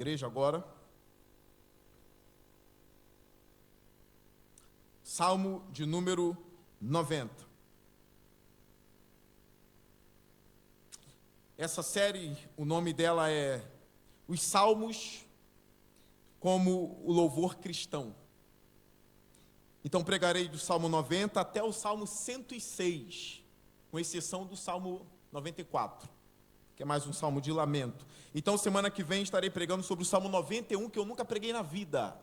Igreja agora. Salmo de número 90. Essa série, o nome dela é Os Salmos como o Louvor Cristão. Então pregarei do Salmo 90 até o Salmo 106, com exceção do Salmo 94, que é mais um salmo de lamento. Então semana que vem estarei pregando sobre o Salmo 91, que eu nunca preguei na vida.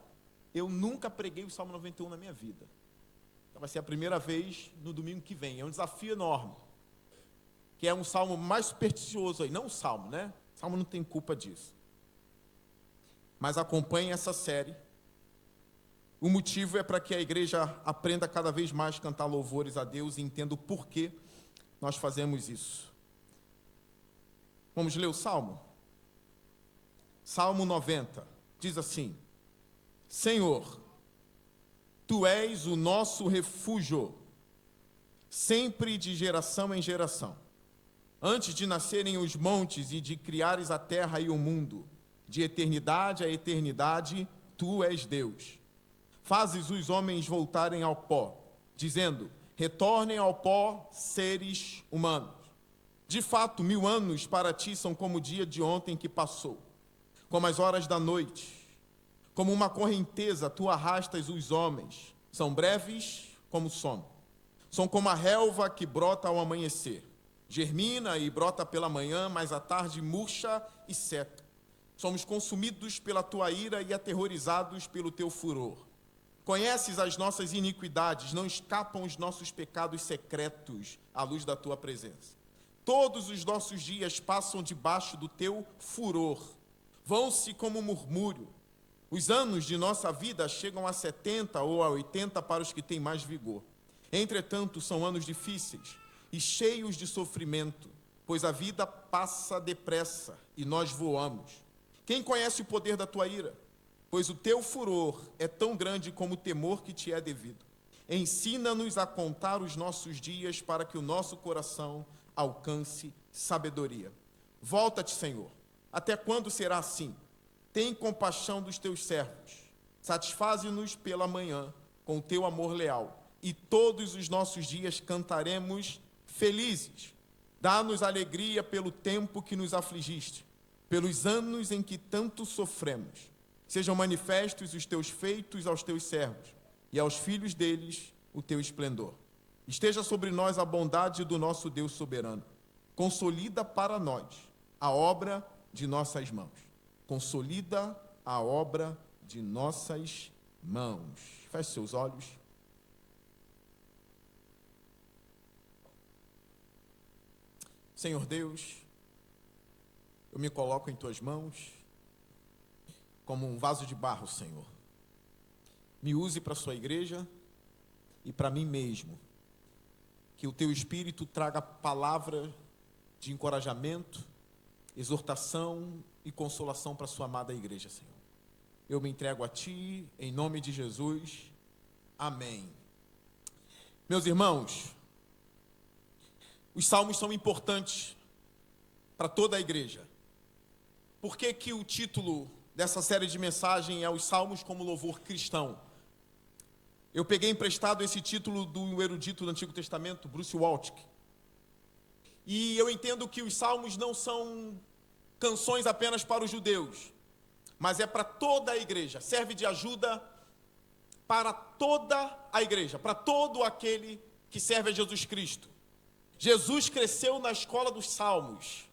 Eu nunca preguei o Salmo 91 na minha vida. Então vai ser a primeira vez no domingo que vem. É um desafio enorme, que é um salmo mais supersticioso aí. Não o salmo, né? O salmo não tem culpa disso. Mas acompanhe essa série. O motivo é para que a igreja aprenda cada vez mais a cantar louvores a Deus e entenda o porquê nós fazemos isso. Vamos ler o Salmo? Salmo 90, diz assim: Senhor, Tu és o nosso refúgio, sempre de geração em geração. Antes de nascerem os montes e de criares a terra e o mundo, de eternidade a eternidade, Tu és Deus. Fazes os homens voltarem ao pó, dizendo: retornem ao pó, seres humanos. De fato, 1000 anos para ti são como o dia de ontem que passou, como as horas da noite. Como uma correnteza, tu arrastas os homens. São breves como o sono. São como a relva que brota ao amanhecer. Germina e brota pela manhã, mas à tarde murcha e seca. Somos consumidos pela tua ira e aterrorizados pelo teu furor. Conheces as nossas iniquidades, não escapam os nossos pecados secretos à luz da tua presença. Todos os nossos dias passam debaixo do teu furor. Vão-se como murmúrio. Os anos de nossa vida chegam a 70 ou a 80 para os que têm mais vigor. Entretanto, são anos difíceis e cheios de sofrimento, pois a vida passa depressa e nós voamos. Quem conhece o poder da tua ira? Pois o teu furor é tão grande como o temor que te é devido. Ensina-nos a contar os nossos dias para que o nosso coração alcance sabedoria. Volta-te, Senhor. Até quando será assim? Tem compaixão dos teus servos. Satisfaze-nos pela manhã com o teu amor leal, e todos os nossos dias cantaremos felizes. Dá-nos alegria pelo tempo que nos afligiste, pelos anos em que tanto sofremos. Sejam manifestos os teus feitos aos teus servos, e aos filhos deles o teu esplendor. Esteja sobre nós a bondade do nosso Deus soberano. Consolida para nós a obra de nossas mãos. Consolida a obra de nossas mãos. Feche seus olhos. Senhor Deus, eu me coloco em tuas mãos como um vaso de barro, Senhor. Me use para a sua igreja e para mim mesmo. Que o teu Espírito traga palavra de encorajamento, exortação e consolação para a sua amada igreja, Senhor. Eu me entrego a ti, em nome de Jesus. Amém. Meus irmãos, os salmos são importantes para toda a igreja. Por que que o título dessa série de mensagem é Os Salmos como Louvor Cristão? Eu peguei emprestado esse título do erudito do Antigo Testamento, Bruce Waltke. E eu entendo que os salmos não são canções apenas para os judeus, mas é para toda a igreja. Serve de ajuda para toda a igreja, para todo aquele que serve a Jesus Cristo. Jesus cresceu na escola dos salmos.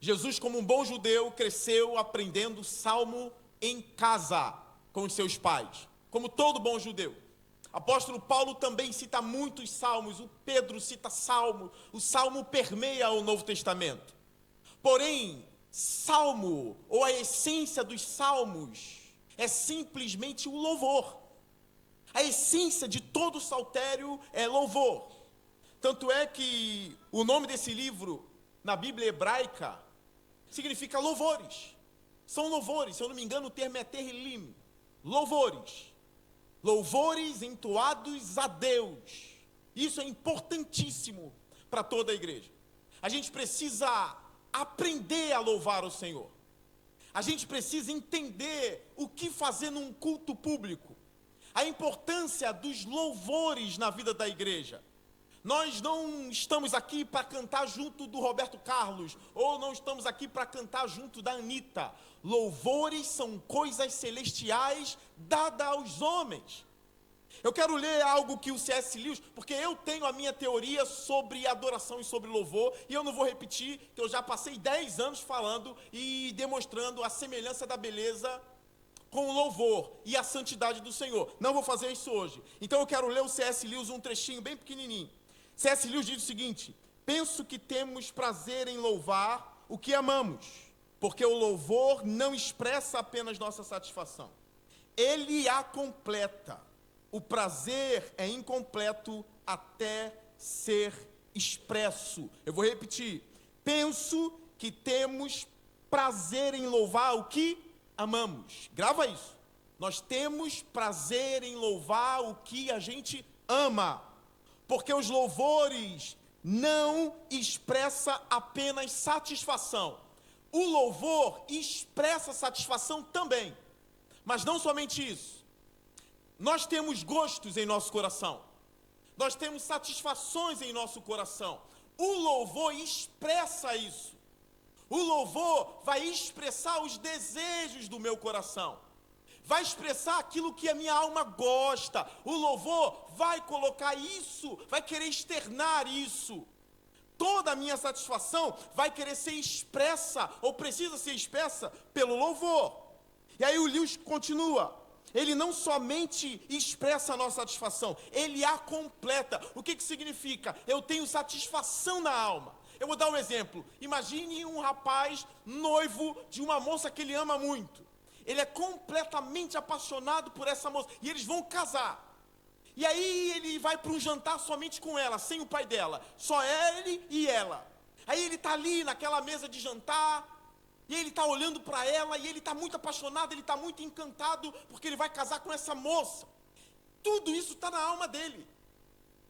Jesus, como um bom judeu, cresceu aprendendo salmo em casa com os seus pais, como todo bom judeu. Apóstolo Paulo também cita muitos salmos, o Pedro cita salmo, o salmo permeia o Novo Testamento. Porém, salmo, ou a essência dos salmos, é simplesmente o louvor. A essência de todo saltério é louvor. Tanto é que o nome desse livro, na Bíblia hebraica, significa louvores. São louvores, se eu não me engano o termo é terrilim, louvores. Louvores entoados a Deus. Isso é importantíssimo para toda a igreja. A gente precisa aprender a louvar o Senhor. A gente precisa entender o que fazer num culto público. A importância dos louvores na vida da igreja. Nós não estamos aqui para cantar junto do Roberto Carlos, ou não estamos aqui para cantar junto da Anitta. Louvores são coisas celestiais dadas aos homens. Eu quero ler algo que o C.S. Lewis, porque eu tenho a minha teoria sobre adoração e sobre louvor, e eu não vou repetir, que eu já passei 10 anos falando e demonstrando a semelhança da beleza com o louvor e a santidade do Senhor. Não vou fazer isso hoje. Então eu quero ler o C.S. Lewis, um trechinho bem pequenininho. C.S. Lewis diz o seguinte: penso que temos prazer em louvar o que amamos, porque o louvor não expressa apenas nossa satisfação, ele a completa. O prazer é incompleto até ser expresso. Eu vou repetir. Penso que temos prazer em louvar o que amamos. Grava isso. Nós temos prazer em louvar o que a gente ama. Porque os louvores não expressam apenas satisfação. O louvor expressa satisfação também. Mas não somente isso. Nós temos gostos em nosso coração. Nós temos satisfações em nosso coração. O louvor expressa isso. O louvor vai expressar os desejos do meu coração. Vai expressar aquilo que a minha alma gosta. O louvor vai colocar isso, vai querer externar isso. Toda a minha satisfação vai querer ser expressa, ou precisa ser expressa, pelo louvor. E aí o Lewis continua. Ele não somente expressa a nossa satisfação, ele a completa. O que significa? Eu tenho satisfação na alma. Eu vou dar um exemplo. Imagine um rapaz noivo de uma moça que ele ama muito. Ele é completamente apaixonado por essa moça. E eles vão casar. E aí ele vai para um jantar somente com ela, sem o pai dela. Só ele e ela. Aí ele está ali naquela mesa de jantar. E ele está olhando para ela, e ele está muito apaixonado, ele está muito encantado, porque ele vai casar com essa moça. Tudo isso está na alma dele.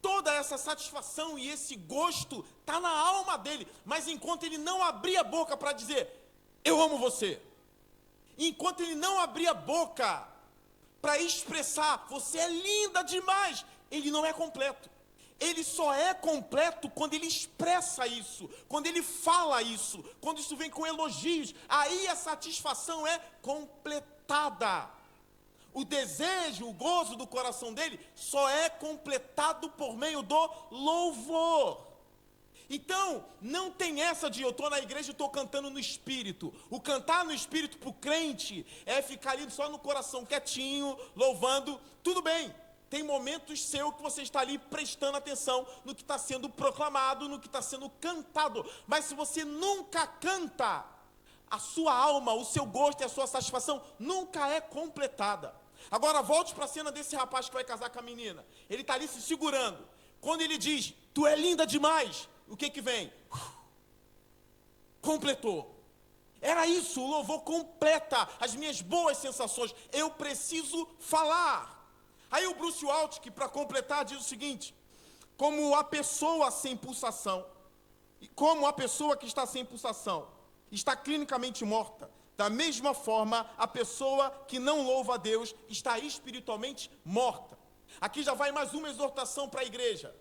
Toda essa satisfação e esse gosto está na alma dele. Mas enquanto ele não abrir a boca para dizer, eu amo você. Enquanto ele não abrir a boca para expressar, você é linda demais, ele não é completo. Ele só é completo quando ele expressa isso, quando ele fala isso, quando isso vem com elogios. Aí a satisfação é completada. O desejo, o gozo do coração dele só é completado por meio do louvor. Então, não tem essa de eu estou na igreja e estou cantando no espírito. O cantar no espírito para o crente é ficar ali só no coração quietinho, louvando. Tudo bem. Tem momentos seus que você está ali prestando atenção no que está sendo proclamado, no que está sendo cantado. Mas se você nunca canta, a sua alma, o seu gosto e a sua satisfação nunca é completada. Agora volte para a cena desse rapaz que vai casar com a menina. Ele está ali se segurando. Quando ele diz, tu é linda demais, o que vem? Completou. Era isso, o louvor completa as minhas boas sensações. Eu preciso falar. Aí o Bruce Waltke, para completar, diz o seguinte: como a pessoa sem pulsação, e como a pessoa que está sem pulsação está clinicamente morta, da mesma forma a pessoa que não louva a Deus está espiritualmente morta. Aqui já vai mais uma exortação para a igreja.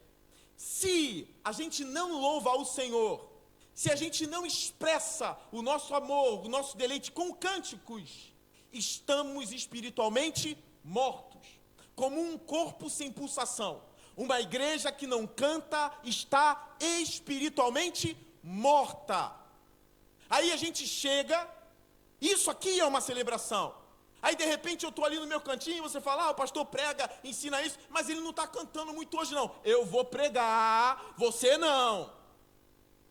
Se a gente não louva ao Senhor, se a gente não expressa o nosso amor, o nosso deleite com cânticos, estamos espiritualmente mortos. Como um corpo sem pulsação. Uma igreja que não canta está espiritualmente morta. Aí a gente chega, isso aqui é uma celebração. Aí de repente eu estou ali no meu cantinho e você fala, o pastor prega, ensina isso, mas ele não está cantando muito hoje não. Eu vou pregar, você não.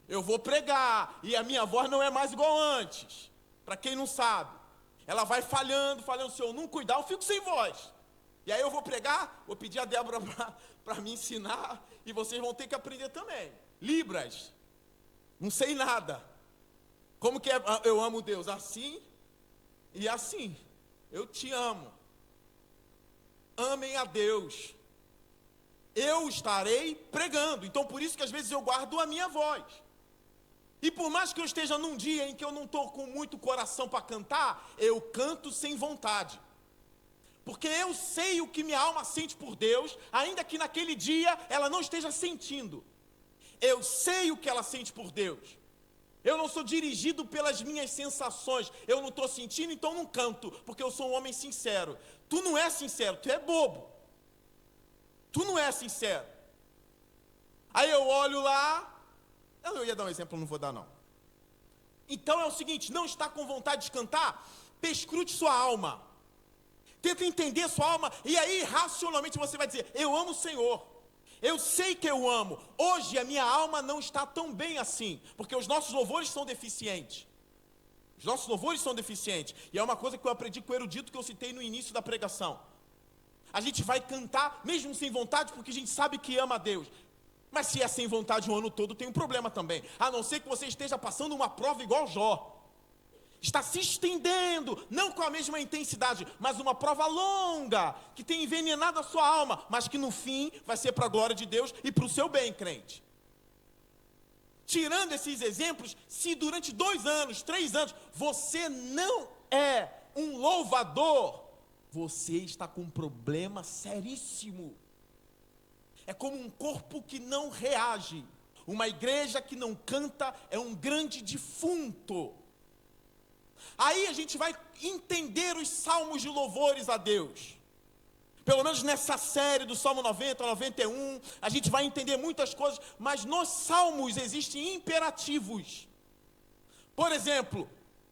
Eu vou pregar, e a minha voz não é mais igual antes. Para quem não sabe, ela vai falhando, se eu não cuidar eu fico sem voz. E aí eu vou pregar, vou pedir a Débora para me ensinar, e vocês vão ter que aprender também. Libras, não sei nada. Como que é, eu amo Deus? Assim e assim. Eu te amo. Amem a Deus. Eu estarei pregando. Então por isso que às vezes eu guardo a minha voz. E por mais que eu esteja num dia em que eu não estou com muito coração para cantar, eu canto sem vontade. Porque eu sei o que minha alma sente por Deus, ainda que naquele dia ela não esteja sentindo. Eu sei o que ela sente por Deus. Eu não sou dirigido pelas minhas sensações. Eu não estou sentindo, então não canto, porque eu sou um homem sincero. Tu não é sincero, tu é bobo. Tu não é sincero. Aí eu olho lá, eu ia dar um exemplo, não vou dar não. Então é o seguinte, não está com vontade de cantar? Perscrute sua alma. Tenta entender sua alma, e aí racionalmente você vai dizer, eu amo o Senhor. Eu sei que eu amo. Hoje a minha alma não está tão bem assim, porque os nossos louvores são deficientes. Os nossos louvores são deficientes. E é uma coisa que eu aprendi com o erudito que eu citei no início da pregação. A gente vai cantar, mesmo sem vontade, porque a gente sabe que ama a Deus. Mas se é sem vontade o ano todo, tem um problema também. A não ser que você esteja passando uma prova igual Jó. Está se estendendo, não com a mesma intensidade, mas uma prova longa, que tem envenenado a sua alma, mas que no fim vai ser para a glória de Deus e para o seu bem, crente. Tirando esses exemplos, se durante 2 anos, 3 anos, você não é um louvador, você está com um problema seríssimo. É como um corpo que não reage. Uma igreja que não canta é um grande defunto. Aí a gente vai entender os salmos de louvores a Deus. Pelo menos nessa série do Salmo 90, 91, a gente vai entender muitas coisas, mas nos salmos existem imperativos. Por exemplo,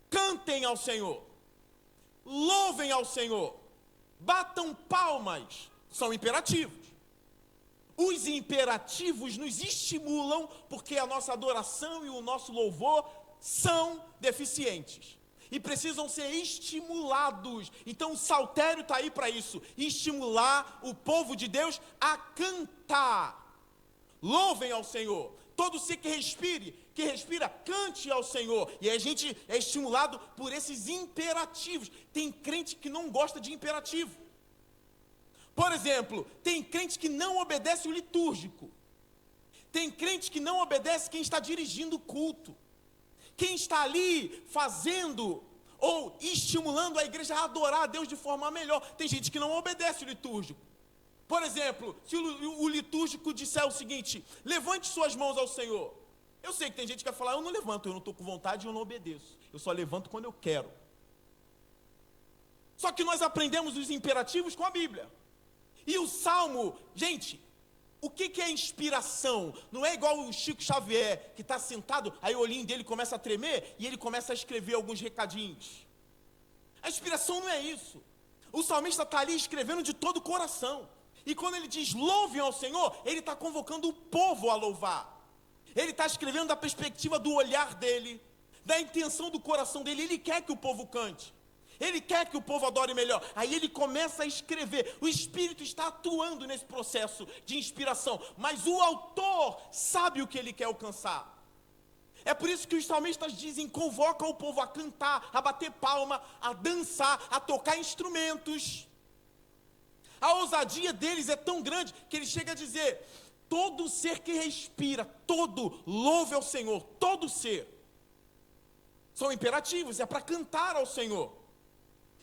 cantem ao Senhor, louvem ao Senhor, batam palmas, são imperativos. Os imperativos nos estimulam porque a nossa adoração e o nosso louvor são deficientes. E precisam ser estimulados. Então o saltério está aí para isso. Estimular o povo de Deus a cantar. Louvem ao Senhor. Todo ser que respira, cante ao Senhor. E a gente é estimulado por esses imperativos. Tem crente que não gosta de imperativo. Por exemplo, tem crente que não obedece o litúrgico. Tem crente que não obedece quem está dirigindo o culto. Quem está ali fazendo ou estimulando a igreja a adorar a Deus de forma melhor. Tem gente que não obedece o litúrgico. Por exemplo, se o litúrgico disser o seguinte, levante suas mãos ao Senhor. Eu sei que tem gente que vai falar, eu não levanto, eu não estou com vontade e eu não obedeço. Eu só levanto quando eu quero. Só que nós aprendemos os imperativos com a Bíblia. E o Salmo, gente... O que é inspiração? Não é igual o Chico Xavier, que está sentado, aí o olhinho dele começa a tremer e ele começa a escrever alguns recadinhos. A inspiração não é isso. O salmista está ali escrevendo de todo o coração. E quando ele diz louvem ao Senhor, ele está convocando o povo a louvar. Ele está escrevendo da perspectiva do olhar dele, da intenção do coração dele. Ele quer que o povo cante. Ele quer que o povo adore melhor. Aí ele começa a escrever. O Espírito está atuando nesse processo de inspiração. Mas o autor sabe o que ele quer alcançar. É por isso que os salmistas dizem, convoca o povo a cantar, a bater palma, a dançar, a tocar instrumentos. A ousadia deles é tão grande que ele chega a dizer, todo ser que respira, todo louve ao Senhor, todo ser. São imperativos, é para cantar ao Senhor.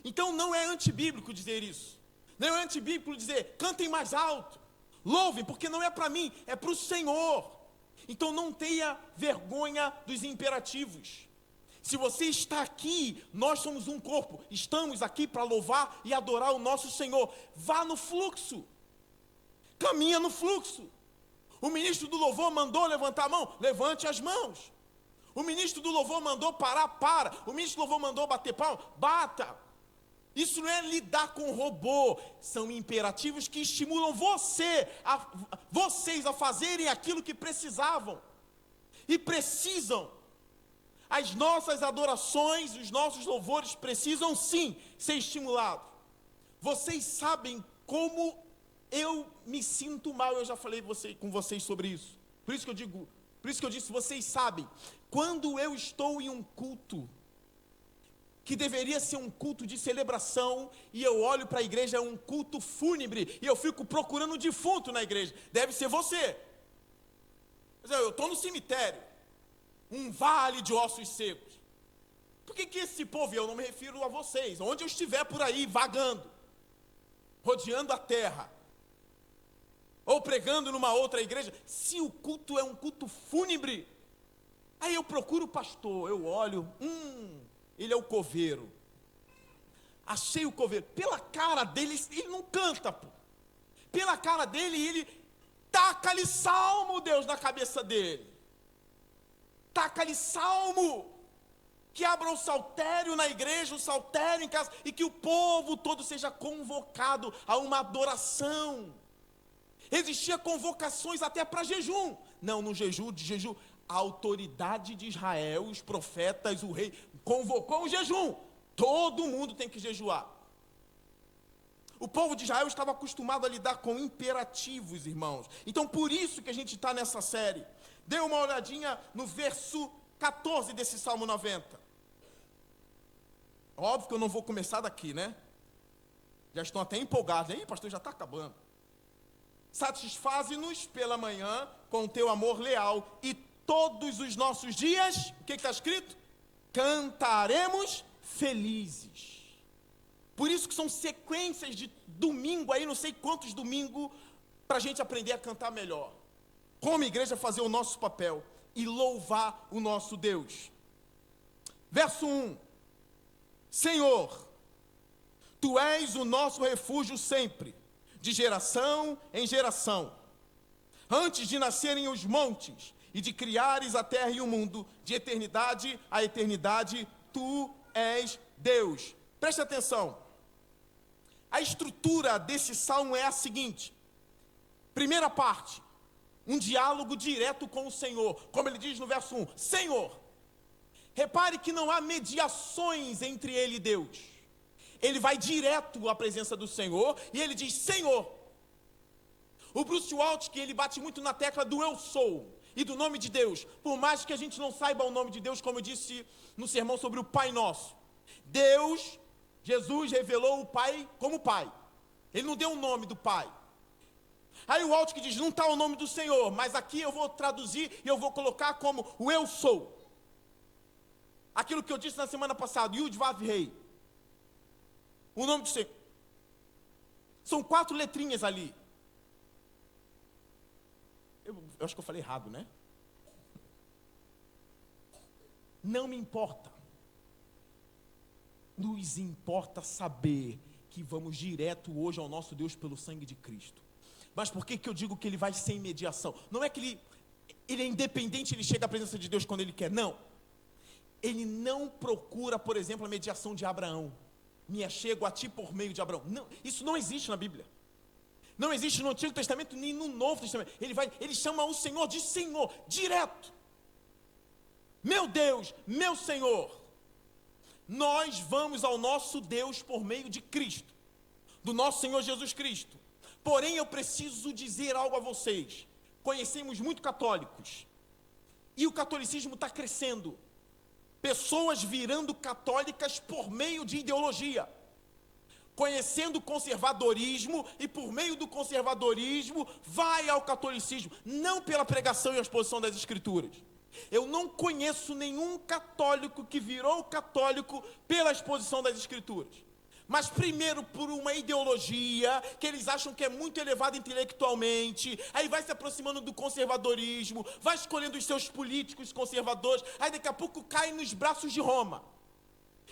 Então não é antibíblico dizer isso. Não é antibíblico dizer, cantem mais alto, louvem, porque não é para mim, é para o Senhor. Então não tenha vergonha dos imperativos. Se você está aqui, nós somos um corpo, estamos aqui para louvar e adorar o nosso Senhor. Vá no fluxo, caminha no fluxo. O ministro do louvor mandou levantar a mão, levante as mãos. O ministro do louvor mandou parar, para. O ministro do louvor mandou bater palma, bata. Isso não é lidar com robô, são imperativos que estimulam vocês a fazerem aquilo que precisavam e precisam. As nossas adorações, os nossos louvores precisam sim ser estimulados. Vocês sabem como eu me sinto mal, eu já falei com vocês sobre isso. Por isso que eu disse, vocês sabem, quando eu estou em um culto, que deveria ser um culto de celebração, e eu olho para a igreja, é um culto fúnebre, e eu fico procurando um defunto na igreja. Deve ser você. Eu estou no cemitério. um vale de ossos secos. Por que esse povo, e eu não me refiro a vocês, onde eu estiver por aí vagando, rodeando a terra, ou pregando numa outra igreja, se o culto é um culto fúnebre, aí eu procuro o pastor, eu olho, ele é o coveiro. Achei o coveiro. Pela cara dele, ele não canta, pô. Pela cara dele, ele taca-lhe salmo, Deus, na cabeça dele. Taca-lhe salmo. Que abra o saltério na igreja, o saltério em casa, e que o povo todo seja convocado a uma adoração. Existia convocações até para jejum. Não, no jejum, a autoridade de Israel, os profetas, o rei, convocou um jejum. Todo mundo tem que jejuar. O povo de Israel estava acostumado a lidar com imperativos, irmãos. Então, por isso que a gente está nessa série. Dê uma olhadinha no verso 14 desse Salmo 90. Óbvio que eu não vou começar daqui, né? Já estão até empolgados. Aí, pastor, já está acabando. Satisfaze-nos pela manhã com teu amor leal, e todos os nossos dias, o que está escrito? Cantaremos felizes. Por isso que são sequências de domingo aí, não sei quantos domingos, para a gente aprender a cantar melhor. Como igreja, fazer o nosso papel e louvar o nosso Deus. Verso 1. Senhor, Tu és o nosso refúgio sempre, de geração em geração. Antes de nascerem os montes e de criares a terra e o mundo, de eternidade a eternidade, Tu és Deus. Preste atenção. A estrutura desse salmo é a seguinte. Primeira parte, um diálogo direto com o Senhor. Como ele diz no verso 1, Senhor. Repare que não há mediações entre ele e Deus. Ele vai direto à presença do Senhor e ele diz, Senhor. O Bruce Waltke, ele bate muito na tecla do eu sou e do nome de Deus. Por mais que a gente não saiba o nome de Deus, como eu disse no sermão sobre o Pai Nosso. Deus, Jesus revelou o Pai como Pai. Ele não deu o nome do Pai. Aí o Waltke diz, não está o nome do Senhor, mas aqui eu vou traduzir e eu vou colocar como o eu sou. Aquilo que eu disse na semana passada, Yud Vav Rei. O nome do Senhor. São 4 letrinhas ali. Eu acho que eu falei errado, né? Não me importa. Nos importa saber que vamos direto hoje ao nosso Deus pelo sangue de Cristo. Mas por que eu digo que ele vai sem mediação? Não é que ele é independente, ele chega à presença de Deus quando ele quer, não. Ele não procura, por exemplo, a mediação de Abraão. Me achego a ti por meio de Abraão. Não, isso não existe na Bíblia. Não existe no Antigo Testamento nem no Novo Testamento. Ele chama o Senhor de Senhor, direto. Meu Deus, meu Senhor. Nós vamos ao nosso Deus por meio de Cristo, do nosso Senhor Jesus Cristo. Porém, eu preciso dizer algo a vocês. Conhecemos muito católicos. E o catolicismo está crescendo. Pessoas virando católicas por meio de ideologia. Conhecendo o conservadorismo e por meio do conservadorismo vai ao catolicismo. Não pela pregação e a exposição das Escrituras. Eu não conheço nenhum católico que virou católico pela exposição das Escrituras. Mas primeiro por uma ideologia que eles acham que é muito elevada intelectualmente, aí vai se aproximando do conservadorismo, vai escolhendo os seus políticos conservadores, aí daqui a pouco cai nos braços de Roma.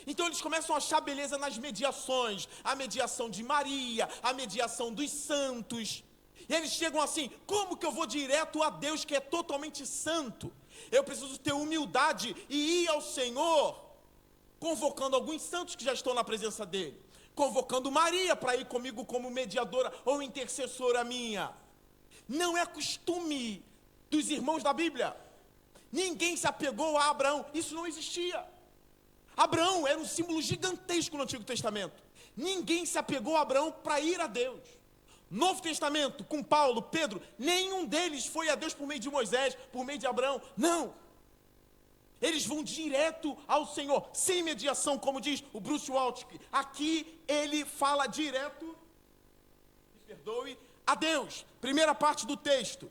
Então eles começam a achar beleza nas mediações, a mediação de Maria, a mediação dos santos. E eles chegam assim, como que eu vou direto a Deus que é totalmente santo? Eu preciso ter humildade e ir ao Senhor, convocando alguns santos que já estão na presença dele, convocando Maria para ir comigo como mediadora ou intercessora minha. Não é costume dos irmãos da Bíblia. Ninguém se apegou a Abraão, isso não existia. Abraão era um símbolo gigantesco no Antigo Testamento. Ninguém se apegou a Abraão para ir a Deus. Novo Testamento, com Paulo, Pedro, nenhum deles foi a Deus por meio de Moisés, por meio de Abraão. Não. Eles vão direto ao Senhor, sem mediação, como diz o Bruce Waltke. Aqui ele fala direto, me perdoe, a Deus. Primeira parte do texto,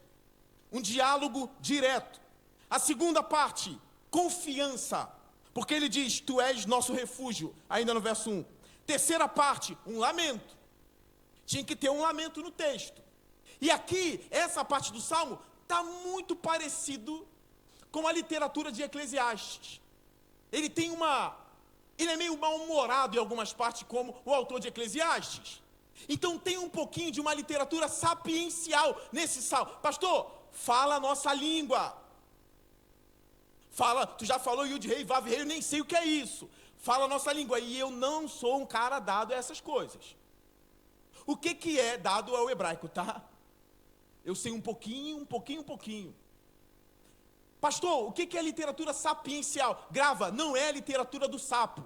um diálogo direto. A segunda parte, confiança, porque ele diz, tu és nosso refúgio, ainda no verso 1. Terceira parte, um lamento. Tinha que ter um lamento no texto. E aqui, essa parte do Salmo, está muito parecido com a literatura de Eclesiastes. Ele é meio mal-humorado em algumas partes, como o autor de Eclesiastes. Então tem um pouquinho de uma literatura sapiencial nesse salmo. Pastor, fala a nossa língua. Fala, tu já falou Yud Rei, Vav Rei, eu nem sei o que é isso. Fala a nossa língua. E eu não sou um cara dado a essas coisas. O que é dado ao hebraico, tá? Eu sei um pouquinho. Pastor, o que é literatura sapiencial? Grava, não é a literatura do sapo.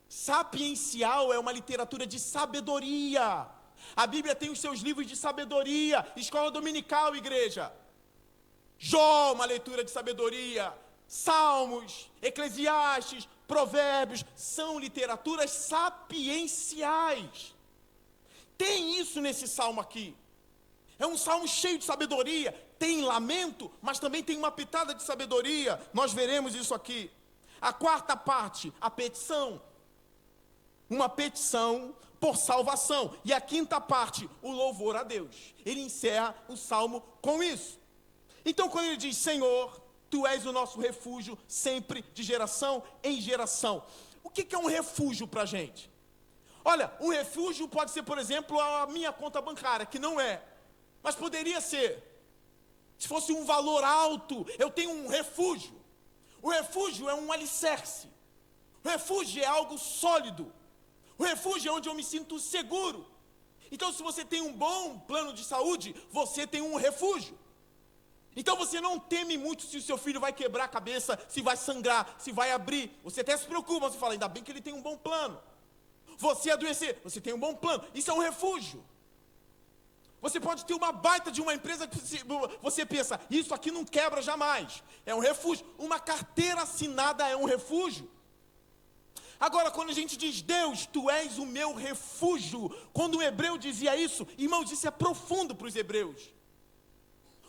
Sapiencial é uma literatura de sabedoria. A Bíblia tem os seus livros de sabedoria. Escola dominical, igreja. Jó, uma leitura de sabedoria. Salmos, Eclesiastes, Provérbios, são literaturas sapienciais. Tem isso nesse salmo aqui. É um salmo cheio de sabedoria. Tem lamento, mas também tem uma pitada de sabedoria. Nós veremos isso aqui. A quarta parte, a petição. Uma petição por salvação. E a quinta parte, o louvor a Deus. Ele encerra o salmo com isso. Então, quando ele diz, Senhor, tu és o nosso refúgio, sempre de geração em geração. O que é um refúgio para a gente? Olha, um refúgio pode ser, por exemplo, a minha conta bancária, que não é. Mas poderia ser. Se fosse um valor alto, eu tenho um refúgio. O refúgio é um alicerce. O refúgio é algo sólido. O refúgio é onde eu me sinto seguro. Então, se você tem um bom plano de saúde, você tem um refúgio. Então, você não teme muito se o seu filho vai quebrar a cabeça, se vai sangrar, se vai abrir. Você até se preocupa, você fala, ainda bem que ele tem um bom plano. Você adoecer, você tem um bom plano. Isso é um refúgio. Você pode ter uma baita de uma empresa que você pensa, isso aqui não quebra jamais. É um refúgio. Uma carteira assinada é um refúgio. Agora, quando a gente diz, Deus, tu és o meu refúgio, quando o hebreu dizia isso, irmãos, isso é profundo para os hebreus.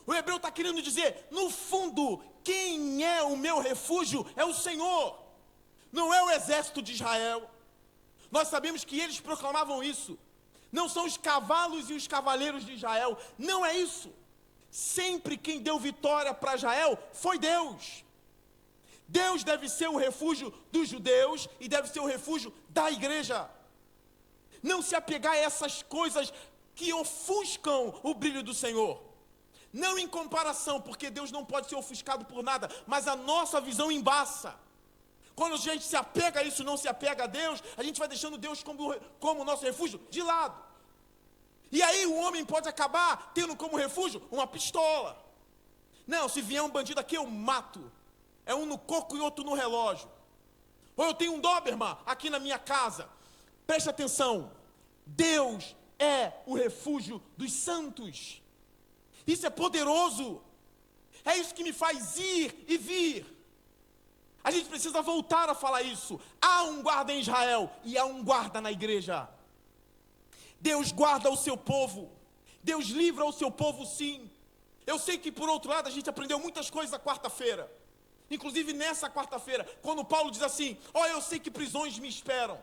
O hebreu está querendo dizer, no fundo, quem é o meu refúgio é o Senhor. Não é o exército de Israel. Nós sabemos que eles proclamavam isso. Não são os cavalos e os cavaleiros de Israel. Não é isso. Sempre quem deu vitória para Israel foi Deus. Deus deve ser o refúgio dos judeus e deve ser o refúgio da igreja. Não se apegar a essas coisas que ofuscam o brilho do Senhor. Não em comparação, porque Deus não pode ser ofuscado por nada, mas a nossa visão embaça. Quando a gente se apega a isso, não se apega a Deus, a gente vai deixando Deus como o nosso refúgio de lado. E aí o homem pode acabar tendo como refúgio uma pistola. Não, se vier um bandido aqui eu mato. É um no coco e outro no relógio. Ou eu tenho um Doberman aqui na minha casa. Preste atenção. Deus é o refúgio dos santos. Isso é poderoso. É isso que me faz ir e vir. A gente precisa voltar a falar isso. Há um guarda em Israel e há um guarda na igreja. Deus guarda o seu povo. Deus livra o seu povo, sim. Eu sei que, por outro lado, a gente aprendeu muitas coisas na quarta-feira. Inclusive nessa quarta-feira, quando Paulo diz assim, eu sei que prisões me esperam.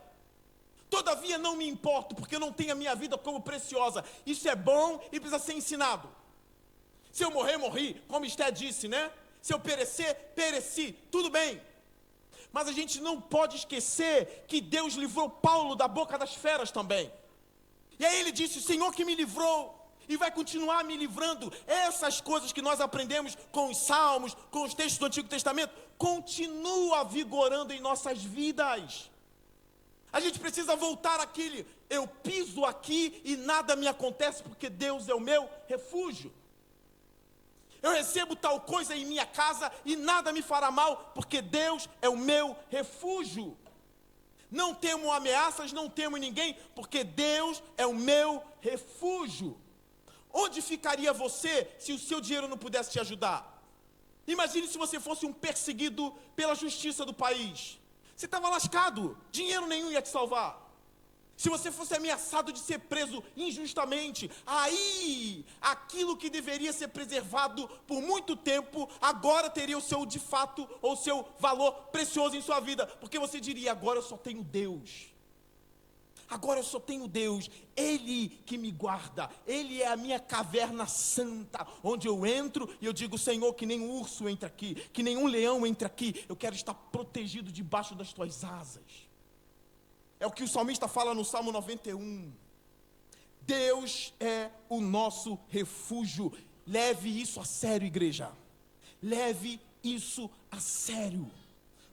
Todavia não me importo, porque eu não tenho a minha vida como preciosa. Isso é bom e precisa ser ensinado. Se eu morrer, morri, como Esté disse, né? Se eu perecer, pereci, tudo bem. Mas a gente não pode esquecer que Deus livrou Paulo da boca das feras também. E aí ele disse, o Senhor que me livrou e vai continuar me livrando. Essas coisas que nós aprendemos com os salmos, com os textos do Antigo Testamento, continua vigorando em nossas vidas. A gente precisa voltar àquele, eu piso aqui e nada me acontece porque Deus é o meu refúgio. Eu recebo tal coisa em minha casa e nada me fará mal, porque Deus é o meu refúgio. Não temo ameaças, não temo ninguém, porque Deus é o meu refúgio. Onde ficaria você se o seu dinheiro não pudesse te ajudar? Imagine se você fosse um perseguido pela justiça do país. Você estava lascado, dinheiro nenhum ia te salvar. se você fosse ameaçado de ser preso injustamente, aí aquilo que deveria ser preservado por muito tempo, agora teria o seu de fato, ou seu valor precioso em sua vida, porque você diria: agora eu só tenho Deus. Agora eu só tenho Deus, Ele que me guarda, Ele é a minha caverna santa, onde eu entro e eu digo: Senhor, que nem um urso entre aqui, que nenhum leão entre aqui, eu quero estar protegido debaixo das tuas asas. É o que o salmista fala no Salmo 91. Deus é o nosso refúgio. Leve isso a sério, igreja. Leve isso a sério.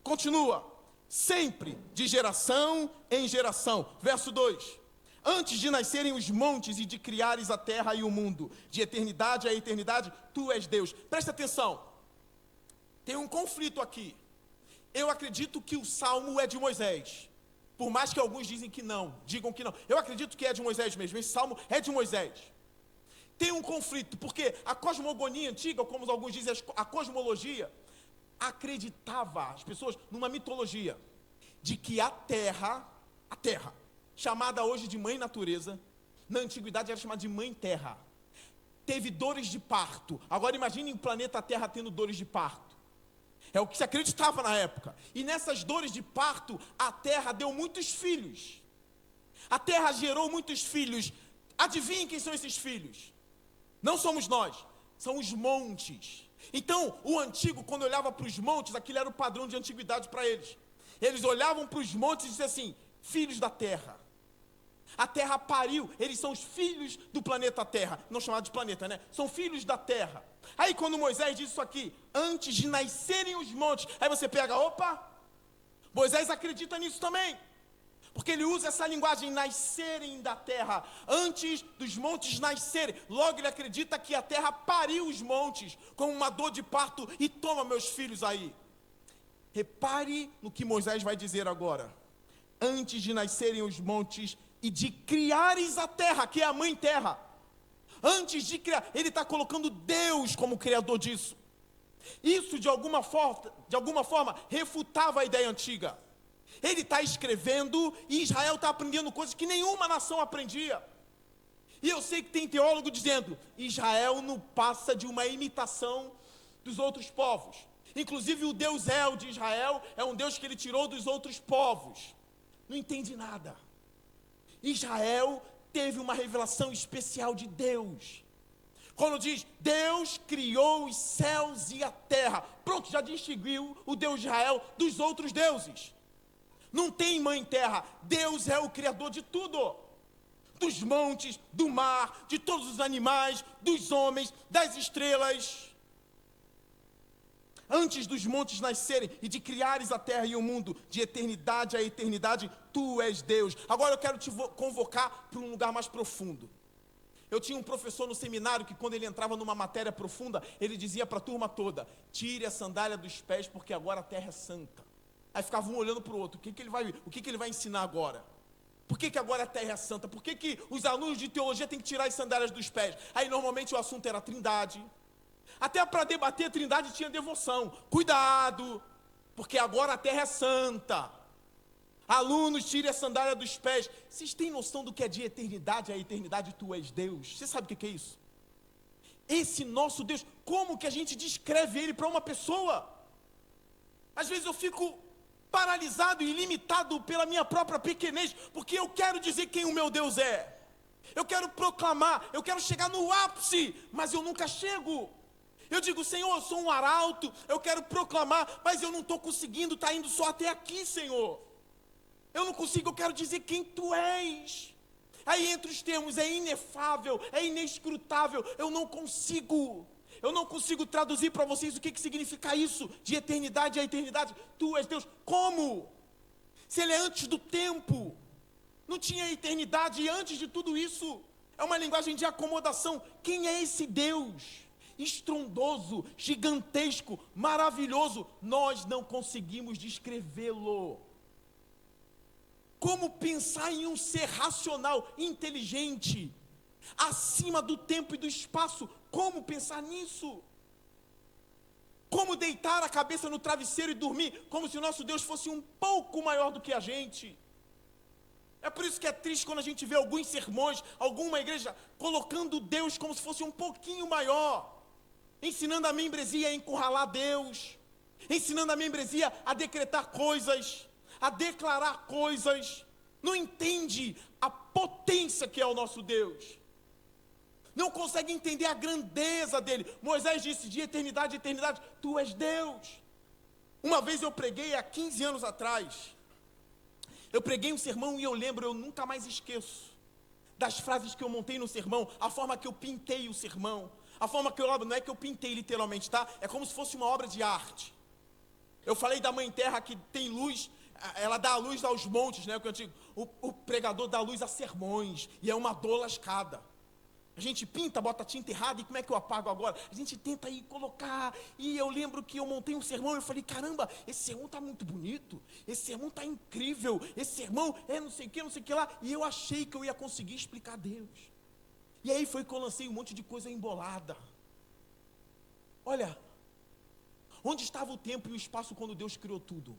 Continua. Sempre, de geração em geração. Verso 2. Antes de nascerem os montes e de criares a terra e o mundo, de eternidade a eternidade, tu és Deus. Presta atenção. Tem um conflito aqui. Eu acredito que o salmo é de Moisés. Por mais que alguns digam que não. Eu acredito que é de Moisés mesmo. Esse salmo é de Moisés. Tem um conflito, porque a cosmogonia antiga, como alguns dizem, a cosmologia, acreditava, as pessoas, numa mitologia, de que a terra, chamada hoje de mãe natureza, na antiguidade era chamada de mãe terra, teve dores de parto. Agora imagine o planeta Terra tendo dores de parto. É o que se acreditava na época. E nessas dores de parto, a terra deu muitos filhos. A terra gerou muitos filhos. Adivinhem quem são esses filhos? Não somos nós, são os montes. Então, o antigo, quando olhava para os montes, aquilo era o padrão de antiguidade para eles. Eles olhavam para os montes e diziam assim: filhos da terra. A terra pariu, eles são os filhos do planeta Terra. Não chamado de planeta, né? São filhos da terra. Aí quando Moisés diz isso aqui, antes de nascerem os montes, aí você pega, opa, Moisés acredita nisso também. Porque ele usa essa linguagem, nascerem da terra, antes dos montes nascerem. Logo ele acredita que a terra pariu os montes, com uma dor de parto, e toma meus filhos aí. Repare no que Moisés vai dizer agora. Antes de nascerem os montes e de criares a terra, que é a mãe terra. Antes de criar, ele está colocando Deus como criador disso. Isso de alguma forma refutava a ideia antiga. Ele está escrevendo e Israel está aprendendo coisas que nenhuma nação aprendia. E eu sei que tem teólogo dizendo: Israel não passa de uma imitação dos outros povos. Inclusive o Deus El de Israel é um Deus que ele tirou dos outros povos. Não entende nada. Israel teve uma revelação especial de Deus. Quando diz, Deus criou os céus e a terra. Pronto, já distinguiu o Deus de Israel dos outros deuses. Não tem mãe terra. Deus é o criador de tudo. Dos montes, do mar, de todos os animais, dos homens, das estrelas. Antes dos montes nascerem e de criares a terra e o mundo, de eternidade a eternidade, tu és Deus. Agora eu quero te convocar para um lugar mais profundo. Eu tinha um professor no seminário que quando ele entrava numa matéria profunda, ele dizia para a turma toda: tire a sandália dos pés porque agora a terra é santa. Aí ficava um olhando para o outro, o que ele vai ensinar agora? Por que agora a terra é santa? Por que os alunos de teologia têm que tirar as sandálias dos pés? Aí normalmente o assunto era a trindade. Até para debater a trindade tinha devoção. Cuidado, porque agora a terra é santa. Alunos, tire a sandália dos pés. Vocês têm noção do que é de eternidade a eternidade? Tu és Deus. Você sabe o que é isso? Esse nosso Deus, como que a gente descreve Ele para uma pessoa? Às vezes eu fico paralisado e limitado pela minha própria pequenez, porque eu quero dizer quem o meu Deus é. Eu quero proclamar, eu quero chegar no ápice, mas eu nunca chego. Eu digo: Senhor, eu sou um arauto, eu quero proclamar, mas eu não estou conseguindo, está indo só até aqui, Senhor. Eu não consigo, eu quero dizer quem Tu és. Aí entre os termos, é inefável, é inescrutável, eu não consigo traduzir para vocês o que significa isso, de eternidade a eternidade. Tu és Deus. Como? Se Ele é antes do tempo, não tinha eternidade e antes de tudo isso. É uma linguagem de acomodação. Quem é esse Deus? Estrondoso, gigantesco, maravilhoso. Nós não conseguimos descrevê-lo. Como pensar em um ser racional, inteligente, acima do tempo e do espaço? Como pensar nisso? Como deitar a cabeça no travesseiro e dormir como se o nosso Deus fosse um pouco maior do que a gente? É por isso que é triste quando a gente vê alguns sermões, alguma igreja colocando Deus como se fosse um pouquinho maior, ensinando a membresia a encurralar Deus, ensinando a membresia a decretar coisas, a declarar coisas. Não entende a potência que é o nosso Deus. Não consegue entender a grandeza dele. Moisés disse: de eternidade a eternidade, tu és Deus. Uma vez eu preguei, há 15 anos atrás, eu preguei um sermão e eu lembro, eu nunca mais esqueço das frases que eu montei no sermão, a forma que eu pintei o sermão, a forma que eu, não é que eu pintei literalmente, tá? É como se fosse uma obra de arte. Eu falei da Mãe Terra que tem luz, ela dá a luz aos montes, né? O pregador dá luz a sermões, e é uma dor lascada. A gente pinta, bota tinta errada, e como é que eu apago agora? A gente tenta aí colocar, e eu lembro que eu montei um sermão, e eu falei: caramba, esse sermão está muito bonito, esse sermão está incrível, esse sermão é não sei o que lá, e eu achei que eu ia conseguir explicar Deus. E aí foi que eu lancei um monte de coisa embolada. Olha, onde estava o tempo e o espaço quando Deus criou tudo?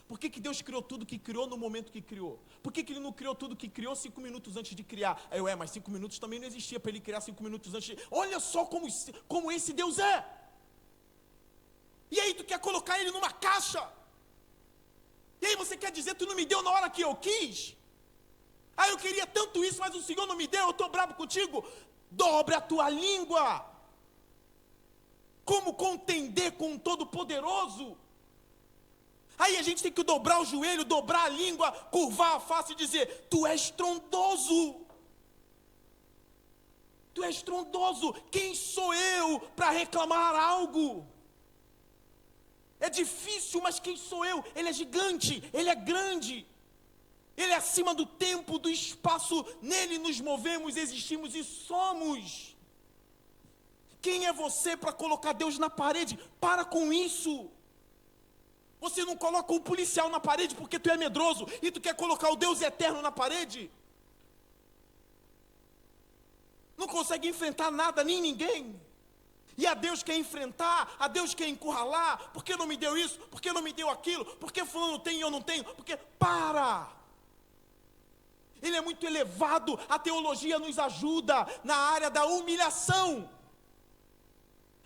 Por que Deus criou tudo que criou no momento que criou? Por que Ele não criou tudo que criou 5 minutos antes de criar? Aí mas 5 minutos também não existia para Ele criar 5 minutos antes de... Olha só como esse Deus é. E aí tu quer colocar Ele numa caixa? E aí você quer dizer: tu não me deu na hora que eu quis? Eu queria tanto isso, mas o Senhor não me deu, eu estou bravo contigo. Dobre a tua língua. Como contender com um Todo-Poderoso? Aí a gente tem que dobrar o joelho, dobrar a língua, curvar a face e dizer: tu és estrondoso. Tu és estrondoso. Quem sou eu para reclamar algo? É difícil, mas quem sou eu? Ele é gigante, Ele é grande. Ele é acima do tempo, do espaço. Nele nos movemos, existimos e somos. Quem é você para colocar Deus na parede? Para com isso. Você não coloca um policial na parede porque tu é medroso e tu quer colocar o Deus eterno na parede? Não consegue enfrentar nada, nem ninguém. E a Deus quer enfrentar, a Deus quer encurralar. Por que não me deu isso? Por que não me deu aquilo? Por que fulano tem e eu não tenho? Porque, para! Ele é muito elevado. A teologia nos ajuda na área da humilhação.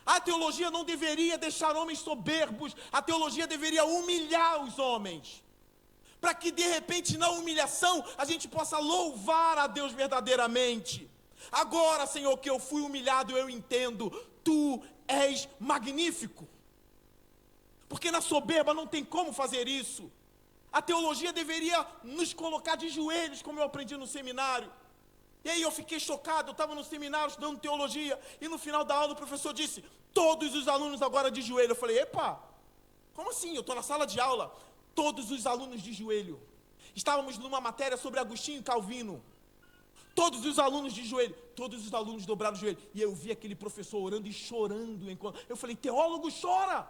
A teologia não deveria deixar homens soberbos, a teologia deveria humilhar os homens, para que de repente na humilhação a gente possa louvar a Deus verdadeiramente. Agora, Senhor, que eu fui humilhado, eu entendo, tu és magnífico, porque na soberba não tem como fazer isso. A teologia deveria nos colocar de joelhos, como eu aprendi no seminário. E aí eu fiquei chocado, eu estava no seminário estudando teologia, e no final da aula o professor disse: todos os alunos agora de joelho. Eu falei: epa, como assim? Eu estou na sala de aula. Todos os alunos de joelho. Estávamos numa matéria sobre Agostinho e Calvino. Todos os alunos de joelho, todos os alunos dobraram o joelho. E eu vi aquele professor orando e chorando. Eu falei: teólogo chora.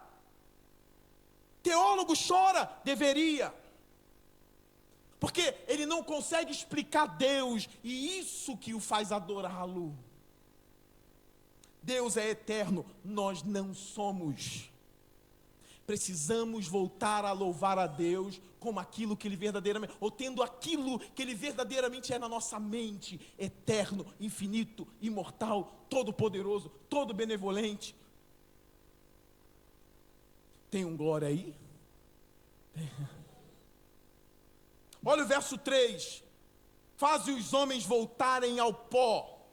Teólogo chora. Deveria. Porque ele não consegue explicar Deus, e isso que o faz adorá-lo. Deus é eterno, nós não somos. Precisamos voltar a louvar a Deus como aquilo que Ele verdadeiramente, ou tendo aquilo que Ele verdadeiramente é na nossa mente: eterno, infinito, imortal, todo-poderoso, todo-benevolente. Tem um glória aí? Olha o verso 3: faze os homens voltarem ao pó,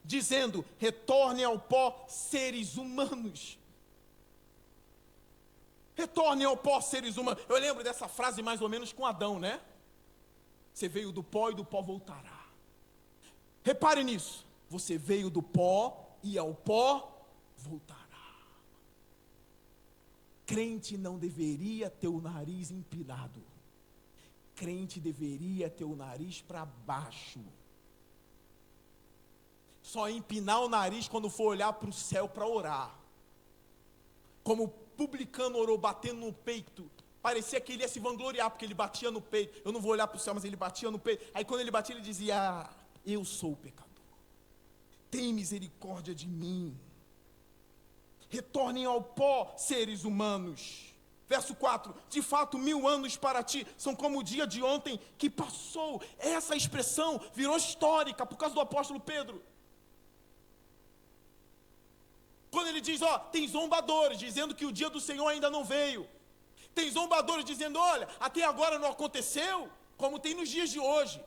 dizendo: retornem ao pó, seres humanos. Retornem ao pó, seres humanos. Eu lembro dessa frase mais ou menos com Adão, né? Você veio do pó e do pó voltará. Repare nisso. Você veio do pó e ao pó voltará. Crente não deveria ter o nariz empinado. Crente deveria ter o nariz para baixo. Só empinar o nariz quando for olhar para o céu para orar. Como o publicano orou batendo no peito. Parecia que ele ia se vangloriar porque ele batia no peito. Eu não vou olhar para o céu, mas ele batia no peito. Aí quando ele batia, ele dizia: eu sou o pecador. Tem misericórdia de mim. Retornem ao pó, seres humanos. Verso 4, de fato 1000 anos para ti são como o dia de ontem que passou. Essa expressão virou histórica por causa do apóstolo Pedro. Quando ele diz, tem zombadores dizendo que o dia do Senhor ainda não veio. Tem zombadores dizendo, olha, até agora não aconteceu, como tem nos dias de hoje.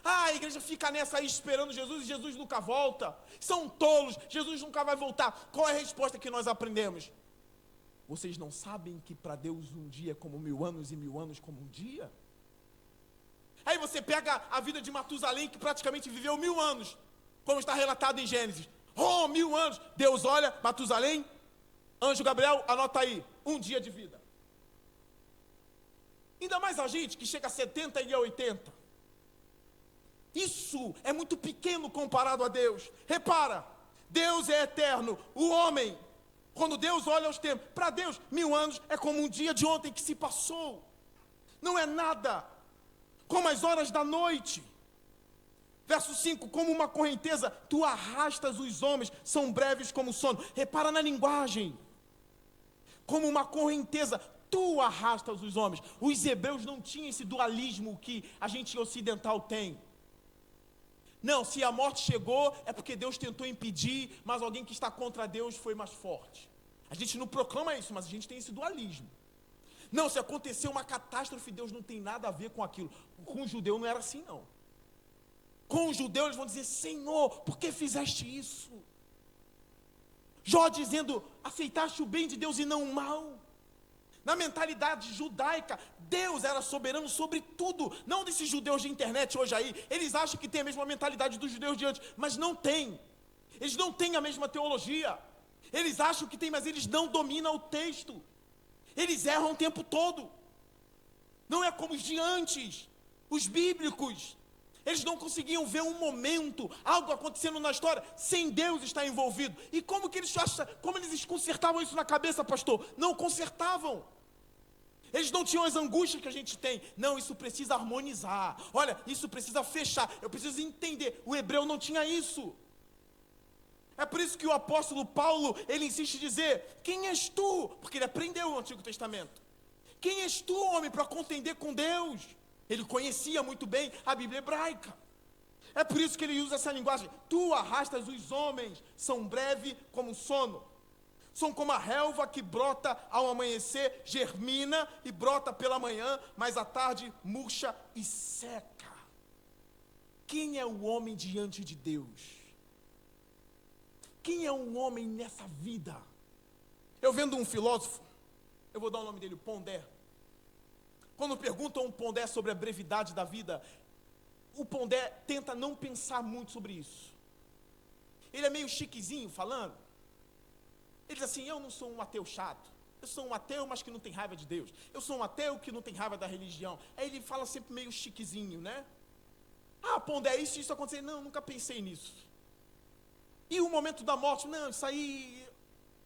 A igreja fica nessa aí esperando Jesus e Jesus nunca volta. São tolos, Jesus nunca vai voltar. Qual é a resposta que nós aprendemos? Vocês não sabem que para Deus um dia é como 1000 anos e 1000 anos como um dia? Aí você pega a vida de Matusalém, que praticamente viveu 1000 anos, como está relatado em Gênesis. 1000 anos. Deus olha, Matusalém, anjo Gabriel, anota aí, um dia de vida. Ainda mais a gente que chega a 70 e a 80. Isso é muito pequeno comparado a Deus. Repara, Deus é eterno, o homem... Quando Deus olha os tempos, para Deus, 1000 anos é como um dia de ontem que se passou. Não é nada. Como as horas da noite. Verso 5, como uma correnteza, tu arrastas os homens, são breves como o sono. Repara na linguagem. Como uma correnteza, tu arrastas os homens. Os hebreus não tinham esse dualismo que a gente ocidental tem. Não, se a morte chegou, é porque Deus tentou impedir, mas alguém que está contra Deus foi mais forte. A gente não proclama isso, mas a gente tem esse dualismo. Não, se aconteceu uma catástrofe, Deus não tem nada a ver com aquilo. Com o judeu não era assim, não. Com o judeu eles vão dizer, Senhor, por que fizeste isso? Jó dizendo, aceitaste o bem de Deus e não o mal. Na mentalidade judaica, Deus era soberano sobre tudo. Não desses judeus de internet hoje aí. Eles acham que tem a mesma mentalidade dos judeus de antes, mas não tem. Eles não têm a mesma teologia. Eles acham que tem, mas eles não dominam o texto. Eles erram o tempo todo. Não é como os de antes, os bíblicos. Eles não conseguiam ver um momento, algo acontecendo na história, sem Deus estar envolvido. E como que eles acham, como eles consertavam isso na cabeça, pastor? Não consertavam. Eles não tinham as angústias que a gente tem. Não, isso precisa harmonizar. Olha, isso precisa fechar. Eu preciso entender. O hebreu não tinha isso. É por isso que o apóstolo Paulo, ele insiste em dizer, quem és tu? Porque ele aprendeu o Antigo Testamento. Quem és tu, homem, para contender com Deus? Ele conhecia muito bem a Bíblia hebraica. É por isso que ele usa essa linguagem. Tu arrastas os homens, são breve como o sono. São como a relva que brota ao amanhecer, germina e brota pela manhã, mas à tarde murcha e seca. Quem é o homem diante de Deus? Quem é um homem nessa vida? Eu vendo um filósofo, eu vou dar o nome dele, Pondé. Quando perguntam a um Pondé sobre a brevidade da vida, o Pondé tenta não pensar muito sobre isso. Ele é meio chiquezinho falando. Ele diz assim, eu não sou um ateu chato. Eu sou um ateu, mas que não tem raiva de Deus. Eu sou um ateu que não tem raiva da religião. Aí ele fala sempre meio chiquezinho, né? Ah, Pondé, isso aconteceu. Não, nunca pensei nisso. E o momento da morte? Não, isso aí...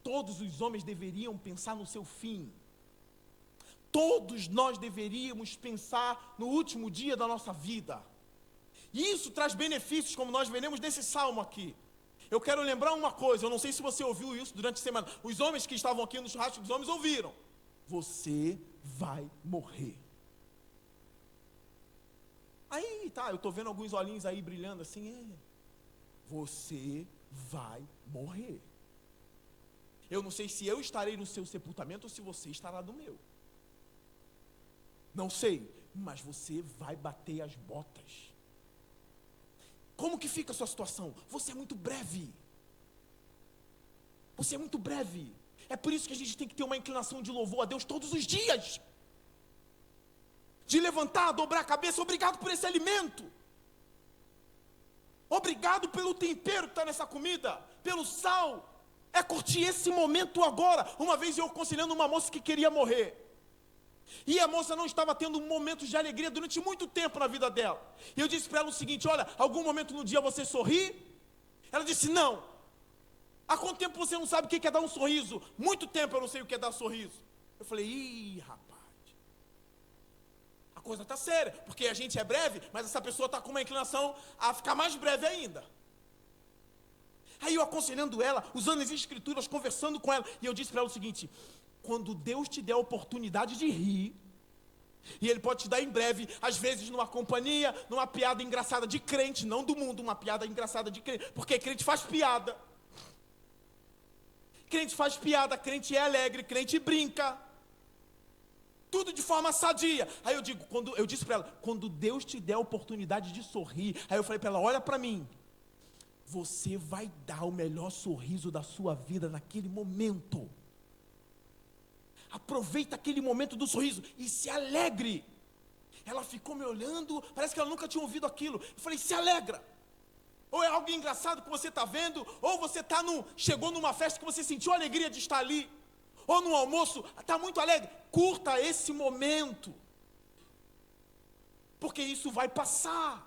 Todos os homens deveriam pensar no seu fim. Todos nós deveríamos pensar no último dia da nossa vida. E isso traz benefícios, como nós veremos nesse salmo aqui. Eu quero lembrar uma coisa, eu não sei se você ouviu isso durante a semana. Os homens que estavam aqui no churrasco dos homens ouviram. Você vai morrer. Aí, tá, eu estou vendo alguns olhinhos aí brilhando assim. Você vai morrer. Eu não sei se eu estarei no seu sepultamento ou se você estará no meu. Não sei, mas você vai bater as botas. Como que fica a sua situação? Você é muito breve. Você é muito breve. É por isso que a gente tem que ter uma inclinação de louvor a Deus todos os dias. De levantar, dobrar a cabeça. Obrigado por esse alimento. Obrigado pelo tempero que está nessa comida. Pelo sal. É curtir esse momento agora. Uma vez eu aconselhando uma moça que queria morrer. E a moça não estava tendo momentos de alegria durante muito tempo na vida dela. E eu disse para ela o seguinte, olha, algum momento no dia você sorri? Ela disse, não. Há quanto tempo você não sabe o que é dar um sorriso? Muito tempo eu não sei o que é dar sorriso. Eu falei, ih, rapaz. A coisa está séria, porque a gente é breve, mas essa pessoa está com uma inclinação a ficar mais breve ainda. Aí eu aconselhando ela, usando as escrituras, conversando com ela, e eu disse para ela o seguinte, quando Deus te der a oportunidade de rir, e Ele pode te dar em breve, às vezes numa companhia, numa piada engraçada de crente, não do mundo, uma piada engraçada de crente, porque crente faz piada. Crente faz piada, crente é alegre, crente brinca. Tudo de forma sadia. Aí eu digo, eu disse para ela, quando Deus te der a oportunidade de sorrir, aí eu falei para ela, olha para mim, você vai dar o melhor sorriso da sua vida naquele momento. Aproveita aquele momento do sorriso e se alegre. Ela ficou me olhando, parece que ela nunca tinha ouvido aquilo. Eu falei, se alegra. Ou é algo engraçado que você está vendo, ou você chegou numa festa que você sentiu a alegria de estar ali, ou no almoço, está muito alegre. Curta esse momento, porque isso vai passar.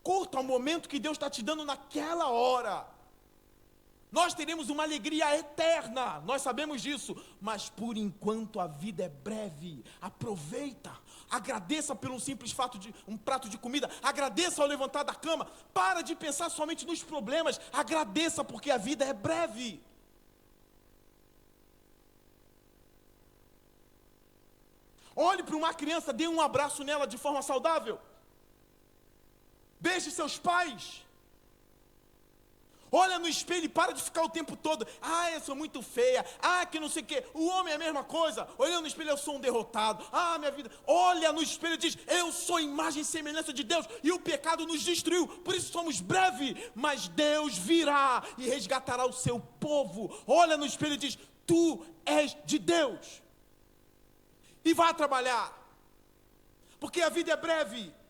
Curta o momento que Deus está te dando naquela hora. Nós teremos uma alegria eterna, nós sabemos disso, mas por enquanto a vida é breve. Aproveita, agradeça pelo simples fato de um prato de comida, agradeça ao levantar da cama, para de pensar somente nos problemas, agradeça porque a vida é breve. Olhe para uma criança, dê um abraço nela de forma saudável, beije seus pais. Olha no espelho e para de ficar o tempo todo, eu sou muito feia, que não sei o quê. O homem é a mesma coisa, olhando no espelho, eu sou um derrotado, minha vida. Olha no espelho e diz, eu sou imagem e semelhança de Deus, e o pecado nos destruiu, por isso somos breves, mas Deus virá e resgatará o seu povo. Olha no espelho e diz, tu és de Deus, e vá trabalhar, porque a vida é breve.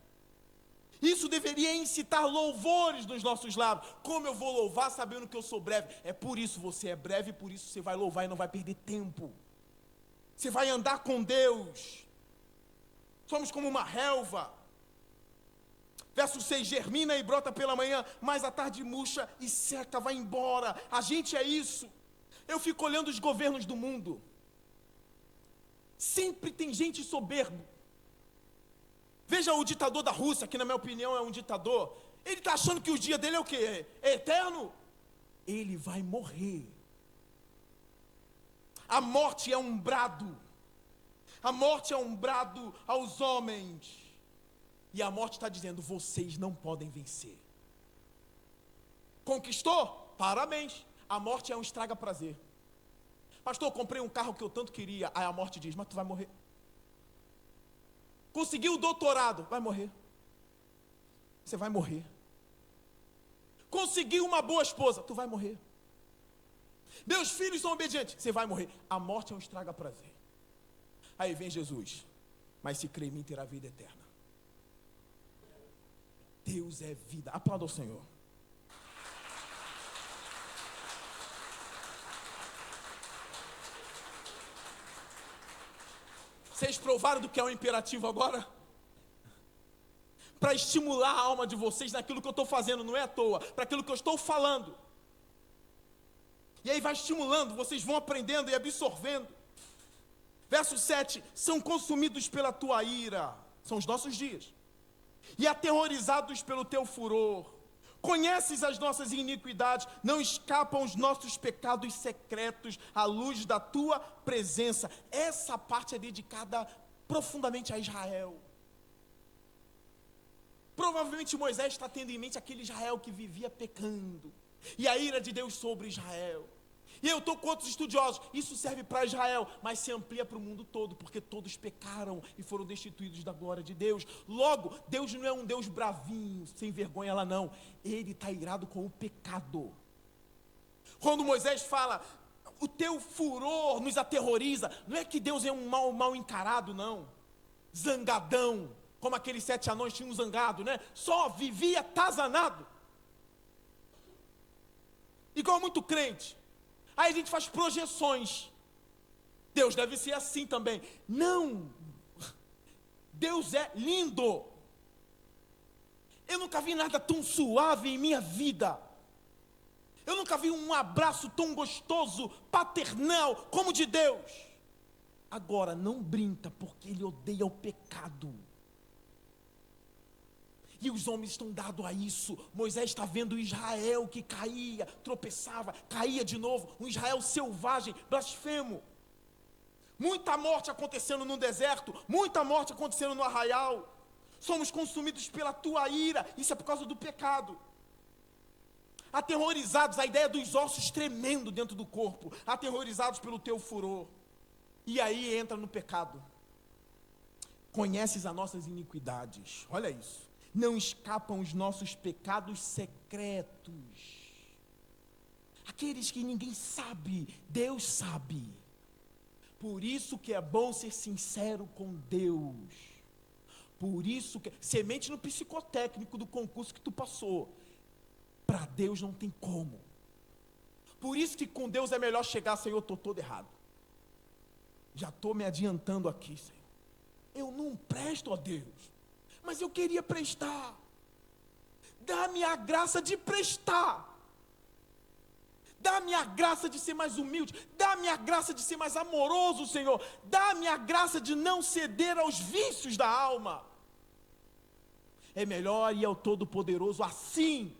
Isso deveria incitar louvores nos nossos lábios. Como eu vou louvar sabendo que eu sou breve? É por isso você é breve, por isso você vai louvar e não vai perder tempo. Você vai andar com Deus. Somos como uma relva. Verso 6, germina e brota pela manhã, mas à tarde murcha e seca, vai embora. A gente é isso. Eu fico olhando os governos do mundo. Sempre tem gente soberba. Veja o ditador da Rússia, que na minha opinião é um ditador. Ele está achando que o dia dele é o quê? É eterno? Ele vai morrer. A morte é um brado. A morte é um brado aos homens. E a morte está dizendo, vocês não podem vencer. Conquistou? Parabéns. A morte é um estraga-prazer. Pastor, eu comprei um carro que eu tanto queria. Aí a morte diz, mas tu vai morrer. Conseguiu o doutorado, vai morrer. Você vai morrer. Conseguiu uma boa esposa, tu vai morrer. Meus filhos são obedientes, você vai morrer. A morte é um estraga-prazer. Aí vem Jesus, mas se crê em mim terá vida eterna. Deus é vida. Aplauda ao Senhor. Vocês provaram do que é um imperativo agora? Para estimular a alma de vocês naquilo que eu estou fazendo, não é à toa, para aquilo que eu estou falando. E aí vai estimulando, vocês vão aprendendo e absorvendo. Verso 7, são consumidos pela tua ira, são os nossos dias, e aterrorizados pelo teu furor. Conheces as nossas iniquidades, não escapam os nossos pecados secretos à luz da tua presença. Essa parte é dedicada profundamente a Israel. Provavelmente Moisés está tendo em mente aquele Israel que vivia pecando, e a ira de Deus sobre Israel. E eu estou com outros estudiosos, isso serve para Israel, mas se amplia para o mundo todo, porque todos pecaram e foram destituídos da glória de Deus. Logo, Deus não é um Deus bravinho, sem vergonha lá não, Ele está irado com o pecado. Quando Moisés fala, o teu furor nos aterroriza, não é que Deus é um mal encarado não, zangadão, como aqueles 7 anões tinham zangado, né? Só vivia atazanado, igual muito crente. Aí a gente faz projeções. Deus deve ser assim também. Não. Deus é lindo. Eu nunca vi nada tão suave em minha vida. Eu nunca vi um abraço tão gostoso, paternal, como o de Deus. Agora, não brinca, porque Ele odeia o pecado. E os homens estão dados a isso. Moisés está vendo Israel que caía, tropeçava, caía de novo. Um Israel selvagem, blasfemo. Muita morte acontecendo no deserto, muita morte acontecendo no arraial. Somos consumidos pela tua ira, isso é por causa do pecado. Aterrorizados, a ideia dos ossos tremendo dentro do corpo, aterrorizados pelo teu furor. E aí entra no pecado. Conheces as nossas iniquidades, olha isso. Não escapam os nossos pecados secretos. Aqueles que ninguém sabe, Deus sabe. Por isso que é bom ser sincero com Deus. Por isso que semente no psicotécnico do concurso que tu passou. Para Deus não tem como. Por isso que com Deus é melhor chegar, Senhor, eu estou todo errado. Já estou me adiantando aqui, Senhor. Eu não presto a Deus, mas eu queria prestar. Dá-me a graça de prestar. Dá-me a graça de ser mais humilde. Dá-me a graça de ser mais amoroso, Senhor. Dá-me a graça de não ceder aos vícios da alma. É melhor ir ao Todo-Poderoso assim.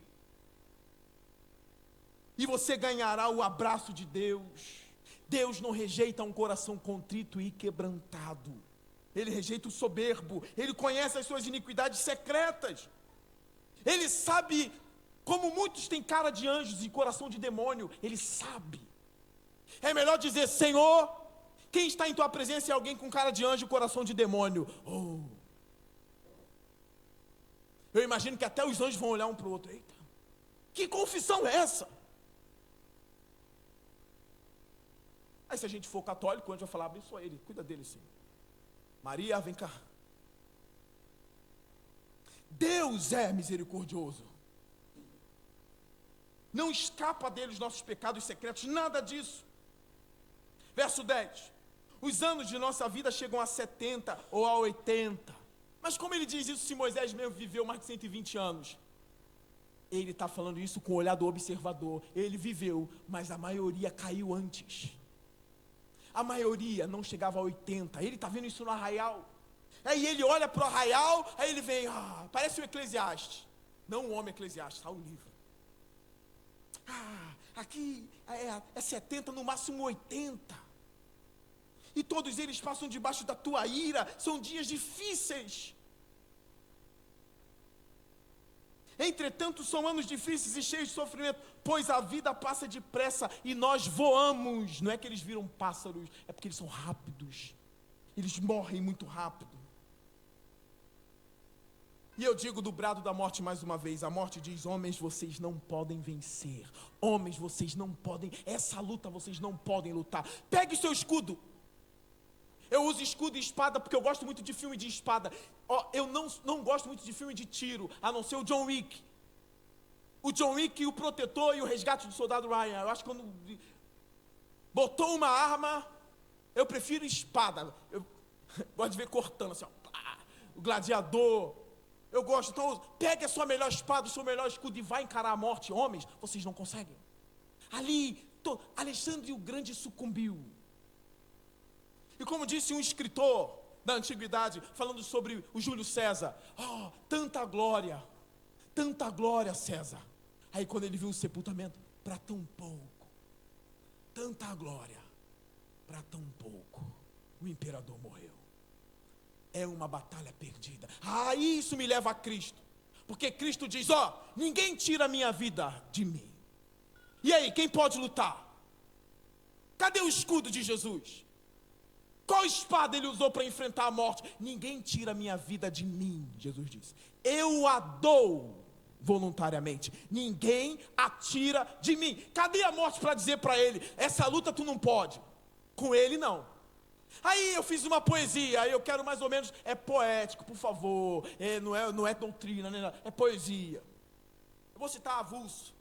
E você ganhará o abraço de Deus. Deus não rejeita um coração contrito e quebrantado. Ele rejeita o soberbo. Ele conhece as suas iniquidades secretas. Ele sabe como muitos têm cara de anjos e coração de demônio. Ele sabe. É melhor dizer, Senhor, quem está em tua presença é alguém com cara de anjo e coração de demônio. Oh. Eu imagino que até os anjos vão olhar um para o outro. Eita, que confissão é essa? Aí se a gente for católico, o anjo vai falar, abençoa ele, cuida dele sim. Maria, vem cá. Deus é misericordioso. Não escapa dele os nossos pecados secretos, nada disso. Verso 10. Os anos de nossa vida chegam a 70 ou a 80. Mas como ele diz isso se Moisés mesmo viveu mais de 120 anos? Ele está falando isso com o olhar do observador. Ele viveu, mas a maioria caiu antes. A maioria não chegava a 80. Ele está vendo isso no arraial. Aí ele olha para o arraial, aí ele vem, parece o Eclesiastes. Não o homem Eclesiastes, está o livro. Aqui é 70, no máximo 80. E todos eles passam debaixo da tua ira. São dias difíceis. Entretanto, são anos difíceis e cheios de sofrimento, pois a vida passa depressa e nós voamos. Não é que eles viram pássaros, é porque eles são rápidos. Eles morrem muito rápido. E eu digo do brado da morte mais uma vez. A morte diz, homens, vocês não podem vencer. Homens, vocês não podem, essa luta vocês não podem lutar. Pegue seu escudo. Eu uso escudo e espada porque eu gosto muito de filme de espada. Eu não gosto muito de filme de tiro, a não ser o John Wick. O John Wick, o Protetor e o Resgate do Soldado Ryan. Eu acho que quando botou uma arma, eu prefiro espada. Eu gosto de ver cortando assim, o Gladiador. Eu gosto, então pegue a sua melhor espada, o seu melhor escudo e vai encarar a morte. Homens, vocês não conseguem. Ali, Alexandre o Grande sucumbiu. E como disse um escritor da antiguidade, falando sobre o Júlio César, tanta glória, César. Aí quando ele viu o sepultamento, para tão pouco, tanta glória, para tão pouco, o imperador morreu. É uma batalha perdida. Isso me leva a Cristo, porque Cristo diz, ninguém tira a minha vida de mim. E aí, quem pode lutar? Cadê o escudo de Jesus? Qual espada ele usou para enfrentar a morte? Ninguém tira a minha vida de mim, Jesus disse. Eu a dou voluntariamente. Ninguém a tira de mim. Cadê a morte para dizer para ele, essa luta tu não pode? Com ele não. Aí eu fiz uma poesia, aí eu quero mais ou menos, é poético, por favor, não é doutrina, é poesia. Eu vou citar avulso.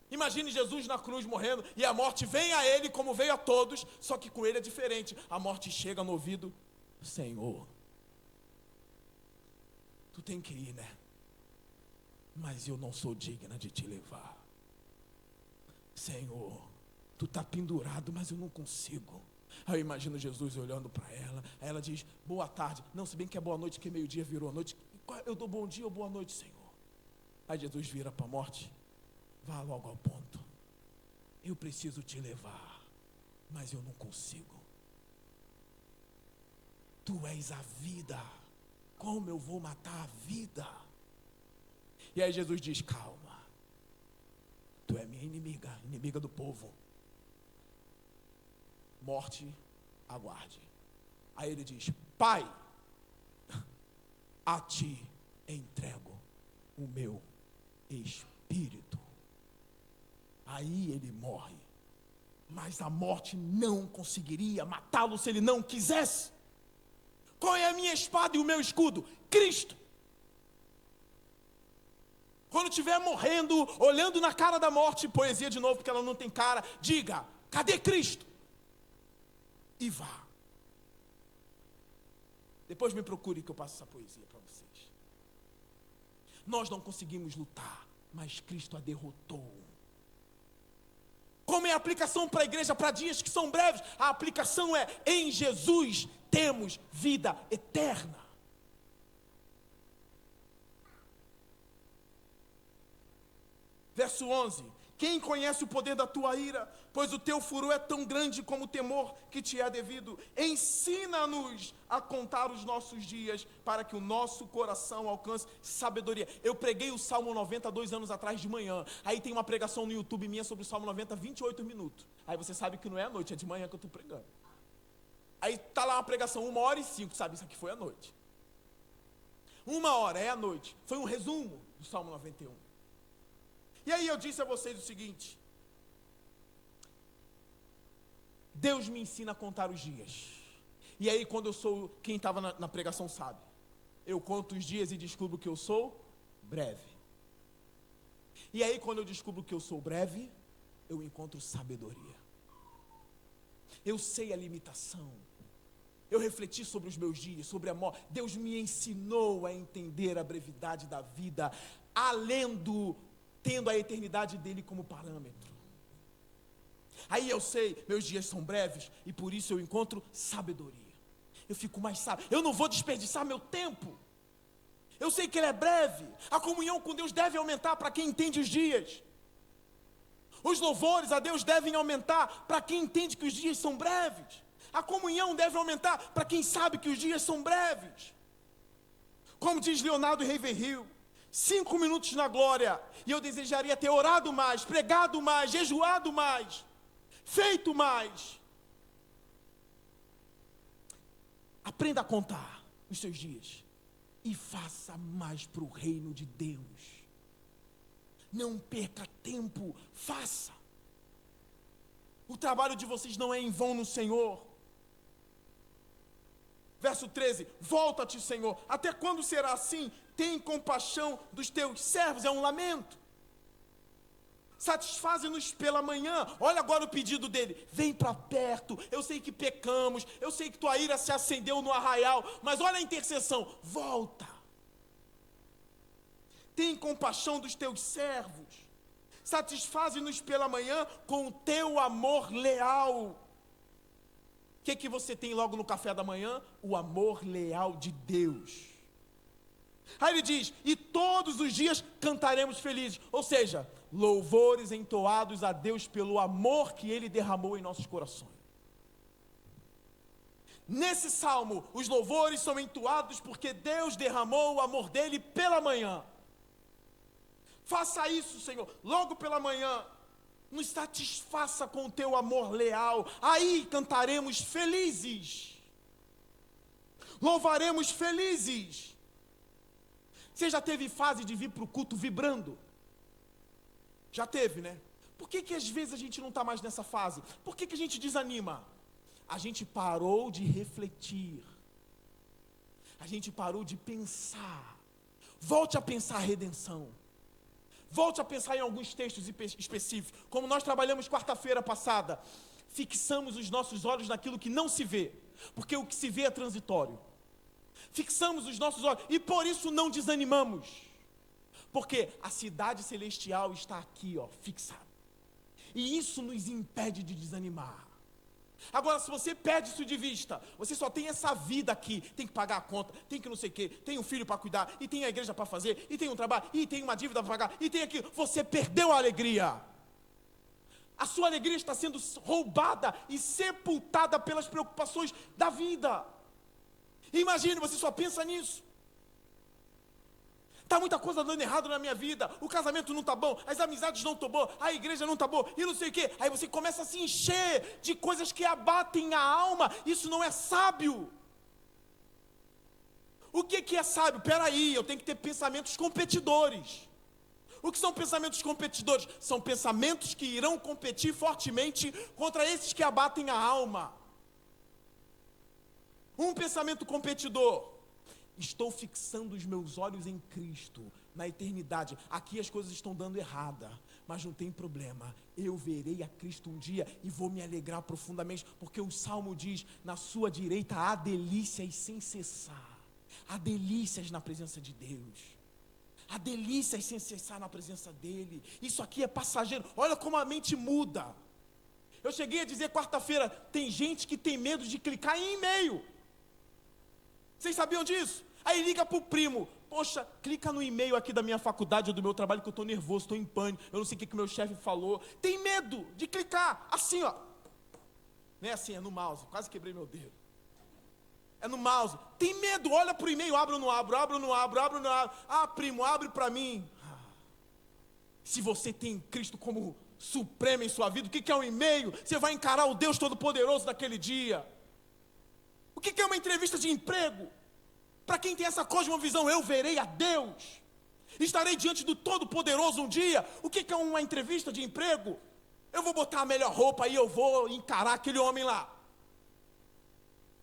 Imagine Jesus na cruz morrendo e a morte vem a ele como veio a todos, só que com ele é diferente. A morte chega no ouvido, Senhor, tu tem que ir, né? Mas eu não sou digna de te levar. Senhor, tu está pendurado, mas eu não consigo. Aí eu imagino Jesus olhando para ela, aí ela diz, boa tarde. Não, se bem que é boa noite, que meio-dia virou noite. Eu dou bom dia ou boa noite, Senhor? Aí Jesus vira para a morte, vá logo ao ponto. Eu preciso te levar, mas eu não consigo. Tu és a vida. Como eu vou matar a vida? E aí Jesus diz: calma, tu é minha inimiga, inimiga do povo. Morte, aguarde. Aí ele diz: Pai, a ti entrego o meu espírito. Aí ele morre. Mas a morte não conseguiria matá-lo se ele não quisesse. Qual é a minha espada e o meu escudo? Cristo. Quando estiver morrendo, olhando na cara da morte, poesia de novo, porque ela não tem cara, diga: cadê Cristo? E vá. Depois me procure que eu passo essa poesia para vocês. Nós não conseguimos lutar, mas Cristo a derrotou. Como é a aplicação para a igreja, para dias que são breves? A aplicação é: em Jesus temos vida eterna. Verso 11: quem conhece o poder da tua ira? Pois o teu furor é tão grande como o temor que te é devido. Ensina-nos a contar os nossos dias, para que o nosso coração alcance sabedoria. Eu preguei o Salmo 90 2 anos atrás de manhã. Aí tem uma pregação no YouTube minha sobre o Salmo 90, 28 minutos. Aí você sabe que não é à noite, é de manhã que eu estou pregando. Aí está lá uma pregação, 1h05, sabe? Isso aqui foi à noite. 1h é à noite. Foi um resumo do Salmo 91. E aí eu disse a vocês o seguinte: Deus me ensina a contar os dias. E aí quando eu sou, quem estava na pregação sabe, eu conto os dias e descubro que eu sou breve. E aí quando eu descubro que eu sou breve, eu encontro sabedoria. Eu sei a limitação. Eu refleti sobre os meus dias, sobre a morte. Deus me ensinou a entender a brevidade da vida, tendo a eternidade dele como parâmetro. Aí eu sei, meus dias são breves, e por isso eu encontro sabedoria. Eu fico mais sábio, eu não vou desperdiçar meu tempo. Eu sei que ele é breve. A comunhão com Deus deve aumentar para quem entende os dias. Os louvores a Deus devem aumentar para quem entende que os dias são breves. A comunhão deve aumentar para quem sabe que os dias são breves. Como diz Leonardo Ravenhill, 5 minutos na glória, e eu desejaria ter orado mais, pregado mais, jejuado mais, feito mais. Aprenda a contar os seus dias e faça mais para o reino de Deus. Não perca tempo, faça. O trabalho de vocês não é em vão no Senhor. Verso 13: volta-te, Senhor, até quando será assim? Tem compaixão dos teus servos. É um lamento. Satisfaze-nos pela manhã. Olha agora o pedido dele: vem para perto. Eu sei que pecamos, eu sei que tua ira se acendeu no arraial, mas olha a intercessão: volta. Tem compaixão dos teus servos. Satisfaze-nos pela manhã com o teu amor leal. O que você tem logo no café da manhã? O amor leal de Deus. Aí ele diz: e todos os dias cantaremos felizes. Ou seja, louvores entoados a Deus pelo amor que ele derramou em nossos corações. Nesse salmo, os louvores são entoados porque Deus derramou o amor dele pela manhã. Faça isso, Senhor, logo pela manhã. Nos satisfaça com o teu amor leal. Aí cantaremos felizes. Louvaremos felizes. Você já teve fase de vir para o culto vibrando? Já teve, né? Por que às vezes a gente não está mais nessa fase? Por que a gente desanima? A gente parou de refletir. A gente parou de pensar. Volte a pensar a redenção. Volte a pensar em alguns textos específicos. Como nós trabalhamos quarta-feira passada, fixamos os nossos olhos naquilo que não se vê, porque o que se vê é transitório. Fixamos os nossos olhos e por isso não desanimamos, porque a cidade celestial está aqui, fixada. E isso nos impede de desanimar. Agora, se você perde isso de vista, você só tem essa vida aqui, tem que pagar a conta, tem que não sei o quê, tem um filho para cuidar, e tem a igreja para fazer, e tem um trabalho, e tem uma dívida para pagar, e tem aquilo, você perdeu a alegria. A sua alegria está sendo roubada e sepultada pelas preocupações da vida. Imagine, você só pensa nisso. Está muita coisa dando errado na minha vida, o casamento não está bom, as amizades não estão boas, a igreja não está boa, e não sei o quê. Aí você começa a se encher de coisas que abatem a alma. Isso não é sábio. O que é sábio? Peraí, eu tenho que ter pensamentos competidores. O que são pensamentos competidores? São pensamentos que irão competir fortemente contra esses que abatem a alma. Um pensamento competidor: estou fixando os meus olhos em Cristo, na eternidade. Aqui as coisas estão dando errada, mas não tem problema. Eu verei a Cristo um dia e vou me alegrar profundamente, porque o Salmo diz: na sua direita há delícias sem cessar. Há delícias na presença de Deus. Há delícias sem cessar na presença dEle. Isso aqui é passageiro. Olha como a mente muda. Eu cheguei a dizer quarta-feira, tem gente que tem medo de clicar em e-mail. Vocês sabiam disso? Aí liga para o primo: poxa, clica no e-mail aqui da minha faculdade ou do meu trabalho que eu estou nervoso, estou em pânico, eu não sei o que o meu chefe falou. Tem medo de clicar, assim ó. Não é assim, é no mouse, quase quebrei meu dedo. É no mouse. Tem medo, olha para o e-mail, abro ou não abro, abro ou não abro, abro ou não abro. Ah, primo, abre para mim. Se você tem Cristo como supremo em sua vida, o que é um e-mail? Você vai encarar o Deus Todo-Poderoso naquele dia. O que é uma entrevista de emprego? Para quem tem essa cosmovisão: eu verei a Deus, estarei diante do Todo-Poderoso um dia. O que é uma entrevista de emprego? Eu vou botar a melhor roupa e eu vou encarar aquele homem lá.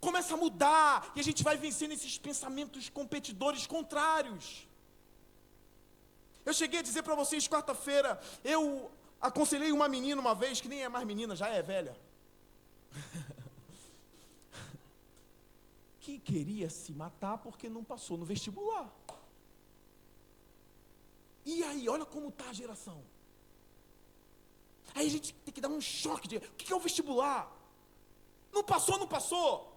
Começa a mudar, e a gente vai vencendo esses pensamentos competidores contrários. Eu cheguei a dizer para vocês quarta-feira, eu aconselhei uma menina uma vez, que nem é mais menina, já é velha, que queria se matar porque não passou no vestibular. E aí, olha como está a geração. Aí a gente tem que dar um choque de: o que é o vestibular? Não passou, não passou.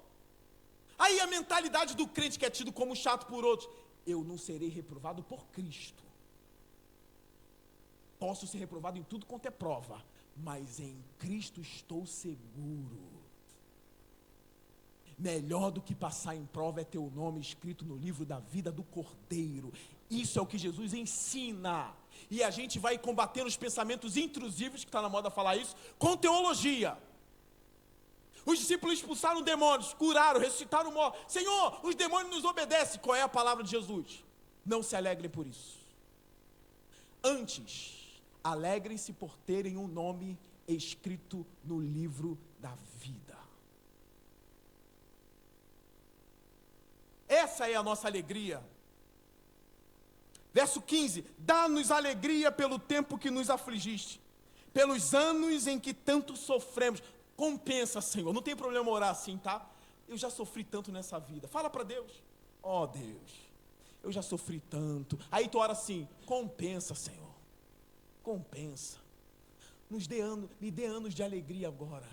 Aí a mentalidade do crente, que é tido como chato por outros: eu não serei reprovado por Cristo. Posso ser reprovado em tudo quanto é prova, mas em Cristo estou seguro. Melhor do que passar em prova é ter o nome escrito no livro da vida do Cordeiro. Isso é o que Jesus ensina. E a gente vai combatendo os pensamentos intrusivos, que está na moda falar isso, com teologia. Os discípulos expulsaram demônios, curaram, ressuscitaram mortos. Senhor, os demônios nos obedecem. Qual é a palavra de Jesus? Não se alegrem por isso. Antes, alegrem-se por terem um nome escrito no livro da vida. Essa é a nossa alegria. Verso 15: dá-nos alegria pelo tempo que nos afligiste, pelos anos em que tanto sofremos. Compensa, Senhor. Não tem problema orar assim, tá? Eu já sofri tanto nessa vida. Fala para Deus: ó Deus, eu já sofri tanto. Aí tu ora assim: compensa, Senhor. Compensa. Me dê anos de alegria agora.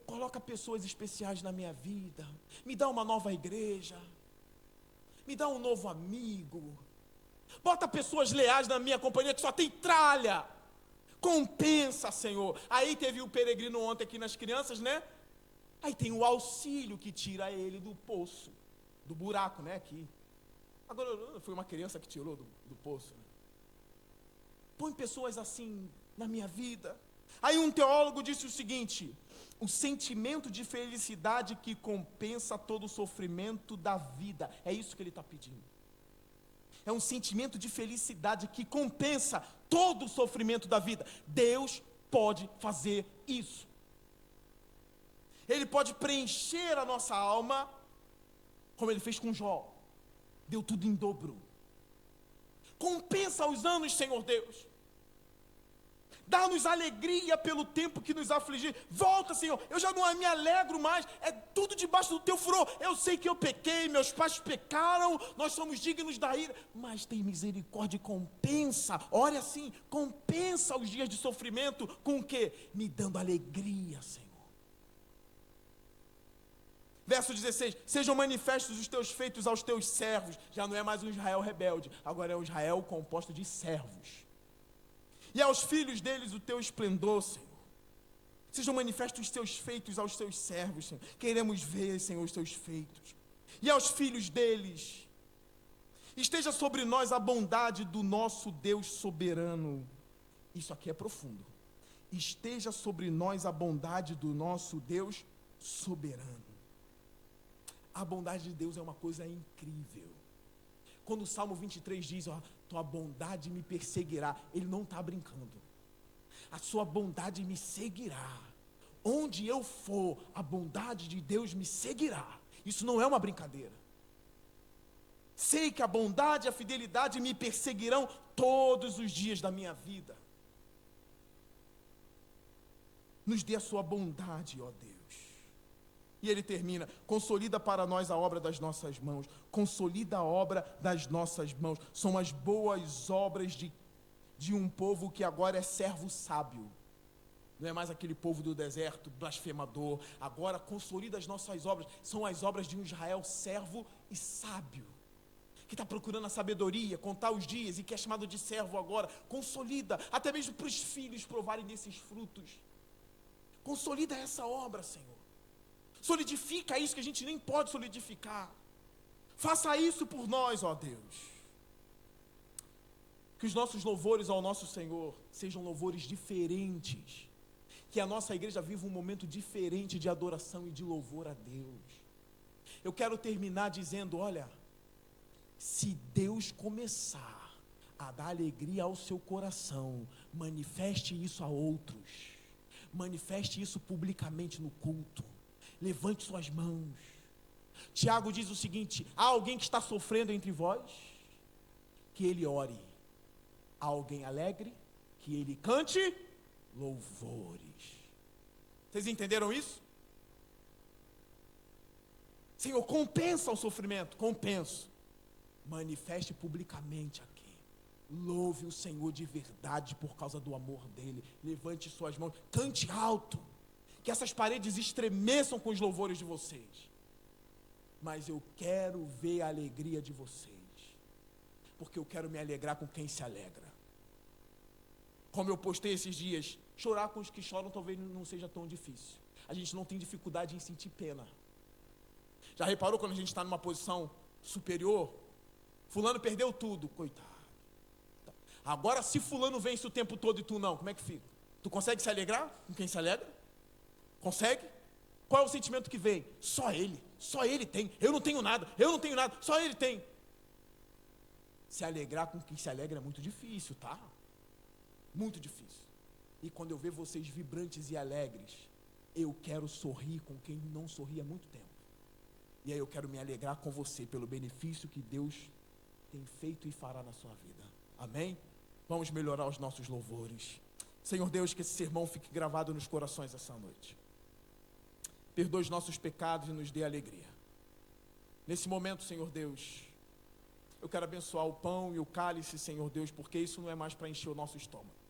Coloca pessoas especiais na minha vida. Me dá uma nova igreja. Me dá um novo amigo. Bota pessoas leais na minha companhia que só tem tralha. Compensa, Senhor. Aí teve o peregrino ontem aqui nas crianças, né? Aí tem o auxílio que tira ele do poço, do buraco, né? Aqui. Agora foi uma criança que tirou do poço, né? Põe pessoas assim na minha vida. Aí um teólogo disse o seguinte: o sentimento de felicidade que compensa todo o sofrimento da vida. É isso que ele está pedindo. É um sentimento de felicidade que compensa todo o sofrimento da vida. Deus pode fazer isso. Ele pode preencher a nossa alma, como Ele fez com Jó. Deu tudo em dobro. Compensa os anos, Senhor Deus. Dá-nos alegria pelo tempo que nos afligir. Volta, Senhor, eu já não me alegro mais. É tudo debaixo do teu furor. Eu sei que eu pequei, meus pais pecaram, nós somos dignos da ira, mas tem misericórdia e compensa. Ore assim: compensa os dias de sofrimento. Com o quê? Me dando alegria, Senhor. Verso 16: sejam manifestos os teus feitos aos teus servos. Já não é mais um Israel rebelde, agora é um Israel composto de servos. E aos filhos deles o teu esplendor, Senhor. Sejam manifestos os teus feitos aos teus servos, Senhor. Queremos ver, Senhor, os teus feitos. E aos filhos deles. Esteja sobre nós a bondade do nosso Deus soberano. Isso aqui é profundo. Esteja sobre nós a bondade do nosso Deus soberano. A bondade de Deus é uma coisa incrível. Quando o Salmo 23 diz, ó, tua bondade me perseguirá, ele não está brincando. A sua bondade me seguirá. Onde eu for, a bondade de Deus me seguirá. Isso não é uma brincadeira. Sei que a bondade e a fidelidade me perseguirão todos os dias da minha vida. Nos dê a sua bondade, ó Deus. E ele termina, consolida para nós a obra das nossas mãos. Consolida a obra das nossas mãos. São as boas obras de um povo que agora é servo sábio. Não é mais aquele povo do deserto, blasfemador. Agora consolida as nossas obras. São as obras de um Israel servo e sábio. Que está procurando a sabedoria, contar os dias e que é chamado de servo agora. Consolida, até mesmo para os filhos provarem desses frutos. Consolida essa obra, Senhor. Solidifica isso que a gente nem pode solidificar. Faça isso por nós, ó Deus. Que os nossos louvores ao nosso Senhor sejam louvores diferentes. Que a nossa igreja viva um momento diferente de adoração e de louvor a Deus. Eu quero terminar dizendo, olha, se Deus começar a dar alegria ao seu coração, manifeste isso a outros. Manifeste isso publicamente no culto. Levante suas mãos. Tiago diz o seguinte: há alguém que está sofrendo entre vós? Que ele ore. Há alguém alegre? Que ele cante louvores. Vocês entenderam isso? Senhor, compensa o sofrimento. Compenso. Manifeste publicamente aqui. Louve o Senhor de verdade por causa do amor dele. Levante suas mãos. Cante alto. Que essas paredes estremeçam com os louvores de vocês. Mas eu quero ver a alegria de vocês. Porque eu quero me alegrar com quem se alegra. Como eu postei esses dias, chorar com os que choram talvez não seja tão difícil. A gente não tem dificuldade em sentir pena. Já reparou quando a gente está numa posição superior? Fulano perdeu tudo, coitado. Agora se fulano vence o tempo todo e tu não, como é que fica? Tu consegue se alegrar com quem se alegra? Consegue? Qual é o sentimento que vem? Só ele tem. Eu não tenho nada, só ele tem. Se alegrar com quem se alegra é muito difícil, tá? Muito difícil. E quando eu ver vocês vibrantes e alegres, eu quero sorrir com quem não sorri há muito tempo. E aí eu quero me alegrar com você pelo benefício que Deus tem feito e fará na sua vida. Amém? Vamos melhorar os nossos louvores. Senhor Deus, que esse sermão fique gravado nos corações essa noite. Perdoe os nossos pecados e nos dê alegria. Nesse momento, Senhor Deus, eu quero abençoar o pão e o cálice, Senhor Deus, porque isso não é mais para encher o nosso estômago.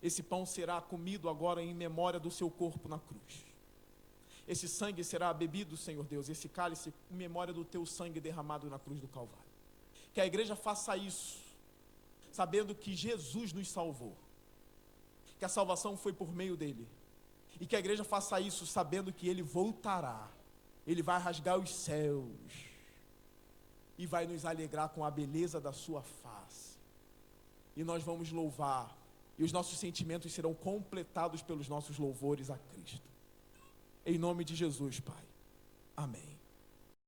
Esse pão será comido agora em memória do seu corpo na cruz. Esse sangue será bebido, Senhor Deus, esse cálice em memória do teu sangue derramado na cruz do Calvário. Que a igreja faça isso, sabendo que Jesus nos salvou. Que a salvação foi por meio dele. E que a igreja faça isso sabendo que ele voltará. Ele vai rasgar os céus. E vai nos alegrar com a beleza da sua face. E nós vamos louvar. E os nossos sentimentos serão completados pelos nossos louvores a Cristo. Em nome de Jesus, Pai. Amém.